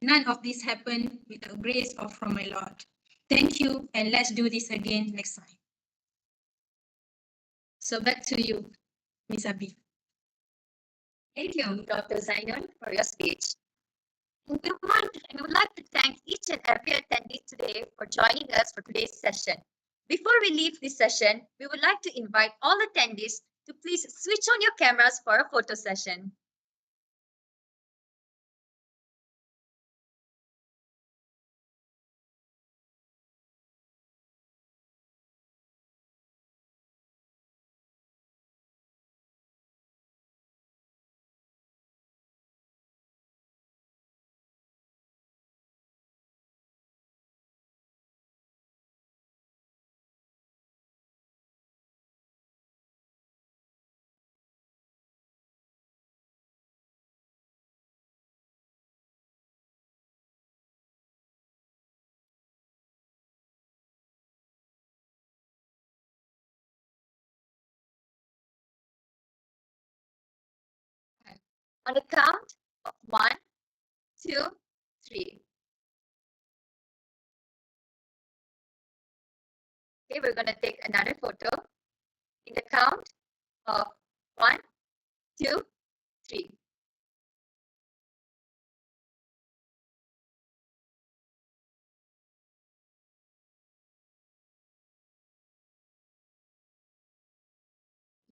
none of this happened without grace or from my Lord. Thank you, and let's do this again next time. So back to you, Ms. Abi. Thank you, Dr. Zainul, for your speech. And we would like to thank each and every attendee today for joining us for today's session. Before we leave this session, we would like to invite all attendees to please switch on your cameras for a photo session. On the count of 1, 2, 3. Okay, we're going to take another photo. In the count of 1, 2, 3.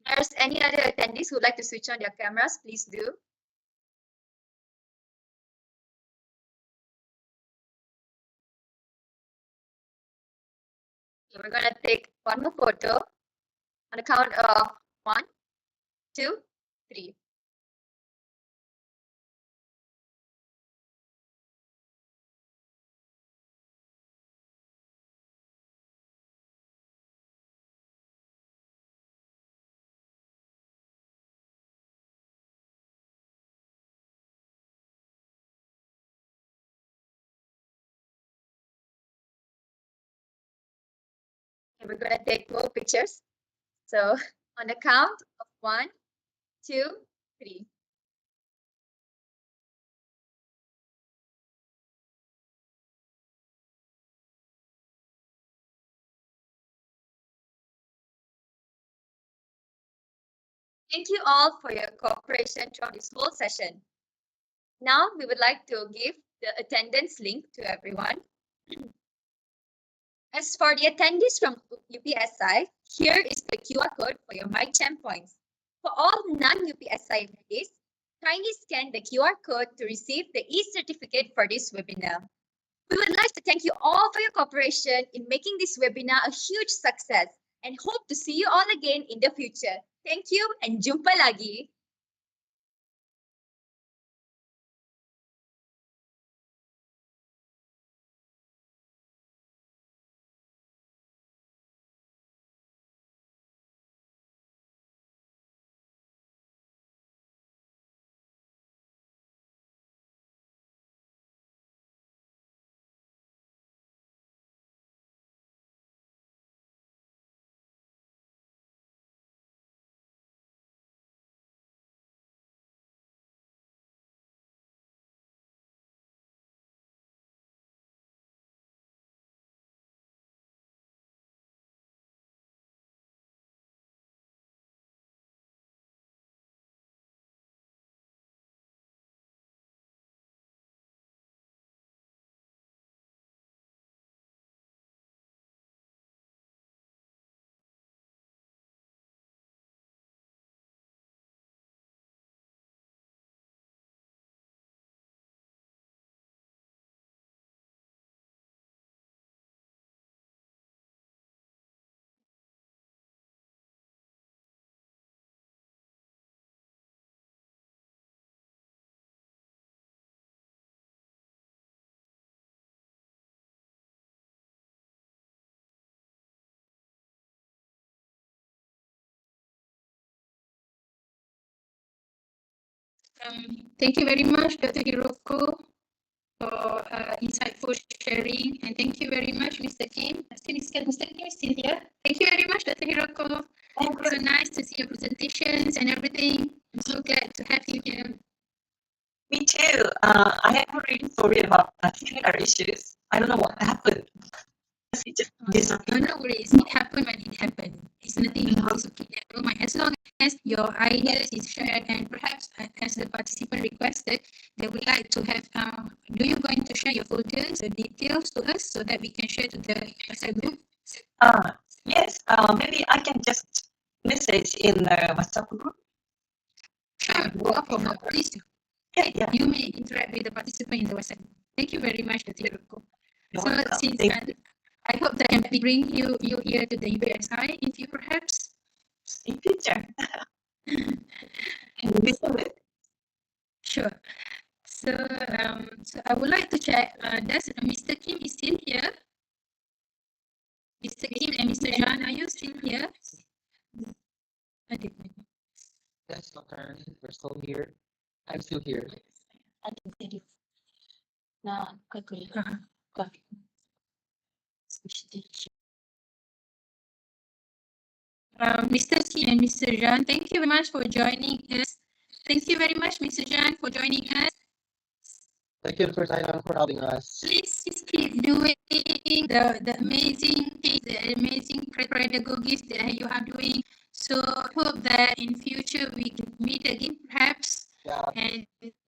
there's any other attendees who would like to switch on their cameras, please do. So we're gonna take one more photo on the count of 1, 2, 3. And we're gonna take more pictures. So on the count of 1, 2, 3. Thank you all for your cooperation throughout this whole session. Now we would like to give the attendance link to everyone. As for the attendees from UPSI, here is the QR code for your MyChamp points. For all non-UPSI attendees, kindly scan the QR code to receive the e-certificate for this webinar. We would like to thank you all for your cooperation in making this webinar a huge success and hope to see you all again in the future. Thank you and jumpa lagi. Thank you very much, Dr. Hiroko, for insightful sharing. And thank you very much, Mr. Kim. Mr. Kim is still here. Thank you very much, Dr. Hiroko. It was so nice to see your presentations and everything. I'm so glad to have you here. Me too. I am really sorry about technical issues. I don't know what happened. It just disappeared. No worries. It happened when it happened. It's nothing. It's okay. Never mind. As long as your ideas is shared and perhaps as the participant requested, they would like to have, do you going to share your folders or details to us so that we can share to the WhatsApp group? Yes. Maybe I can just message in the WhatsApp group. Sure. Okay. Please do. Yeah. You may interact with the participant in the WhatsApp group. Thank you very much, Dr. Hiroko. So since I hope that I can bring you here to the UPSI in future, perhaps. In future. Sure. So, so I would like to check. Does Mr. Kim is still here? Mr. Kim and Mr. John, are you still here? Yes, Dr. We're still here. I'm still here. Mr. Kim and Mr. John, thank you very much for joining us. Thank you very much, Mr. John, for joining us. Thank you, Dr. Zainab, for having us. Please keep doing the amazing things, the amazing pedagogies that you are doing. So I hope that in future we can meet again, perhaps, and